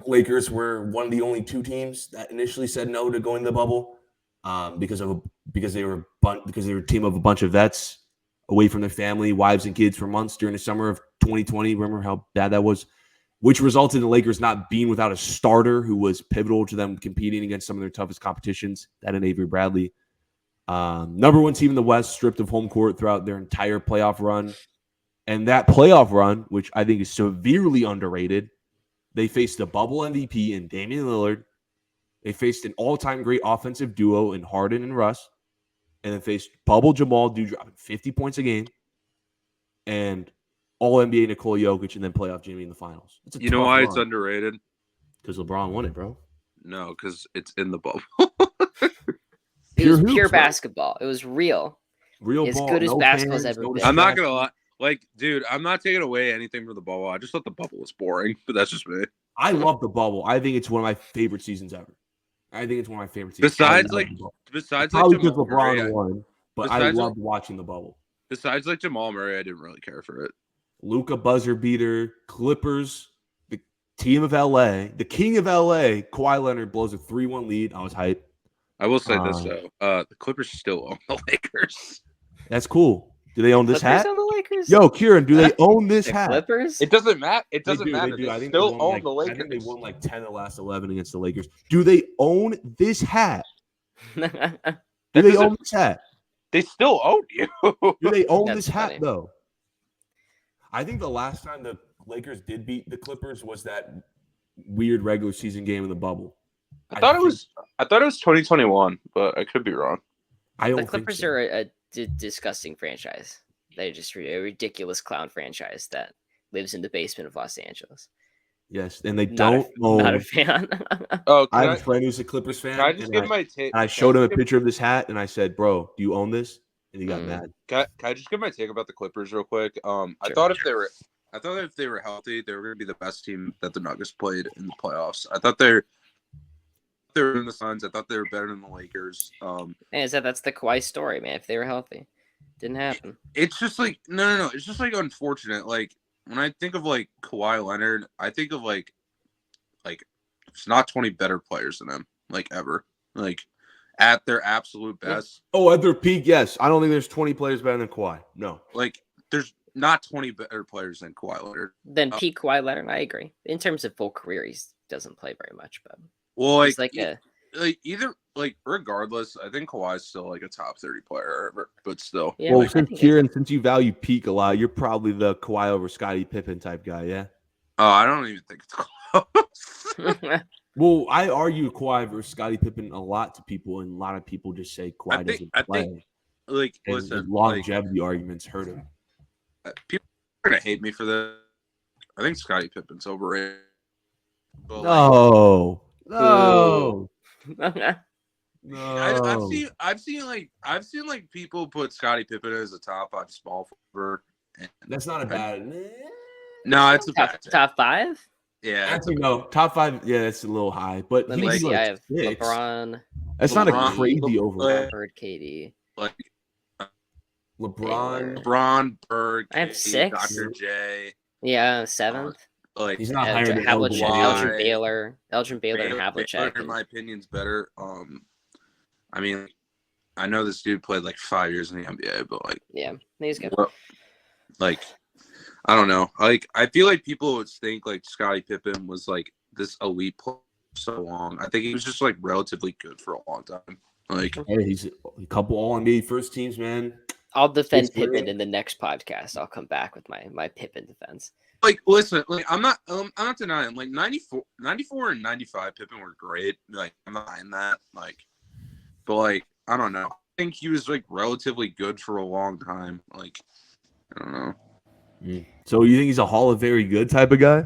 Lakers were one of the only two teams that initially said no to going to the bubble because they were a team of a bunch of vets away from their family, wives, and kids for months during the summer of 2020. Remember how bad that was? Which resulted in the Lakers not being without a starter who was pivotal to them competing against some of their toughest competitions, that and Avery Bradley. Number one team in the West, stripped of home court throughout their entire playoff run. And that playoff run, which I think is severely underrated, they faced the bubble MVP in Damian Lillard, They faced an all-time great offensive duo in Harden and Russ, and then faced bubble Jamal, dropping 50 points a game, and all-NBA Nikola Jokic, and then playoff Jimmy in the finals. It's a You know tough why run. it's underrated? Because LeBron won it, bro. No, because it's in the bubble. It was hoops, pure bro. basketball. It was real. Real As ball, good as no basketball's fans, ever no been. I'm not gonna distractions. lie. Like, dude, I'm not taking away anything from the bubble. I just thought the bubble was boring, but that's just me. I love the bubble. I think it's one of my favorite seasons ever. I think it's one of my favorite seasons. Besides, like probably because Jamal Murray, LeBron won, but I loved watching the bubble. Besides, like Jamal Murray, I didn't really care for it. Luka buzzer beater, Clippers, the team of LA, the king of LA, Kawhi Leonard blows a 3-1 lead. I was hyped. I will say this though, the Clippers still own the Lakers. That's cool. Do they own this Clippers hat? on the Lakers? Yo, Kieran, do they own this The hat? Clippers? It doesn't matter. It They doesn't do, matter. They do. They I think still they won, own the Lakers. I think they won like 10 of the last 11 against the Lakers. Do they own this hat? Do they own this hat? They still own you. Do they own That's this hat funny. though? I think the last time the Lakers did beat the Clippers was that weird regular season game in the bubble. I thought it was 2021, but I could be wrong. I don't The think Clippers so. are a disgusting franchise. They're just a ridiculous clown franchise that lives in the basement of Los Angeles. Yes, and they Not don't own. Not a fan. Oh, I have a friend who's a Clippers fan. can I just give my take? I showed him a picture of this hat, and I said, "Bro, do you own this?" And he got mad. Can I just give my take about the Clippers real quick? I thought if they were healthy, they were going to be the best team that the Nuggets played in the playoffs. I thought they were in the Suns. I thought they were better than the Lakers. Man, that's the Kawhi story, man. If they were healthy, didn't happen. It's just like no. It's just like unfortunate. Like when I think of like Kawhi Leonard, I think of like it's not 20 better players than him, like ever, like at their absolute best. Oh, at their peak, yes. I don't think there's 20 players better than Kawhi. No, like there's not 20 better players than Kawhi Leonard. Then peak Kawhi Leonard, I agree. In terms of full career, he doesn't play very much, but well, he's regardless, I think Kawhi's still like a top 30 player, but still. Yeah, well, since you value peak a lot, you're probably the Kawhi over Scottie Pippen type guy, yeah? Oh, I don't even think it's close. Well, I argue Kawhi versus Scottie Pippen a lot to people, and a lot of people just say Kawhi doesn't play. Listen, longevity arguments hurt him. People are gonna hate me for this. I think Scottie Pippen's overrated. But, No. I've seen people put Scottie Pippen as a top 5 small forward. That's not a bad. No, it's a top 5. Yeah, actually, no, top 5. Yeah, that's a little high. But Let me see. I have 6. LeBron. That's not a crazy overall. Bird, KD. Like LeBron, Berg. I have 6. Dr. J. Yeah, 7th. Like he's not higher than Elgin Baylor, and Havlicek. In my opinion's better. I mean, I know this dude played like 5 years in the NBA, but like, yeah, he's good. Like, I don't know. Like, I feel like people would think like Scottie Pippen was like this elite player for so long. I think he was just like relatively good for a long time. Like, hey, he's a couple All-NBA first teams, man. I'll defend Pippen in the next podcast. I'll come back with my Pippen defense. Like, listen, like I'm not denying like 94 and 95 Pippen were great. Like, I'm not denying that. Like, but like, I don't know. I think he was like relatively good for a long time. Like, I don't know. So you think he's a Hall of Very Good type of guy?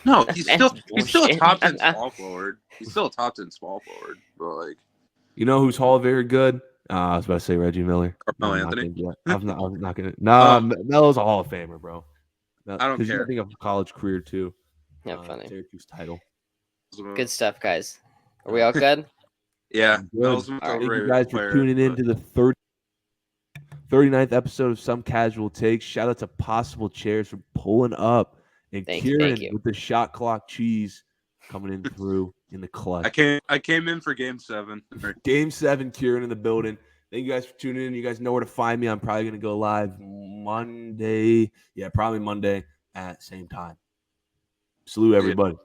No, he's still a top 10 small forward. He's still a top 10 small forward. But like, you know who's Hall of Very Good? I was about to say Reggie Miller. Carmelo Anthony. I'm not gonna. Nah, Melo's a Hall of Famer, bro. I don't care. I think of college career too. Yeah, funny. Syracuse title. Good stuff, guys. Are we all good? Yeah. Thank you guys for tuning in to the 39th episode of Some Casual Takes. Shout out to Possible Chairs for pulling up, and Kieran with the shot clock cheese coming in through in the clutch. I came in for Game 7. Game 7, Kieran in the building. Thank you guys for tuning in. You guys know where to find me. I'm probably going to go live Monday. Yeah, probably Monday at same time. Salute, everybody.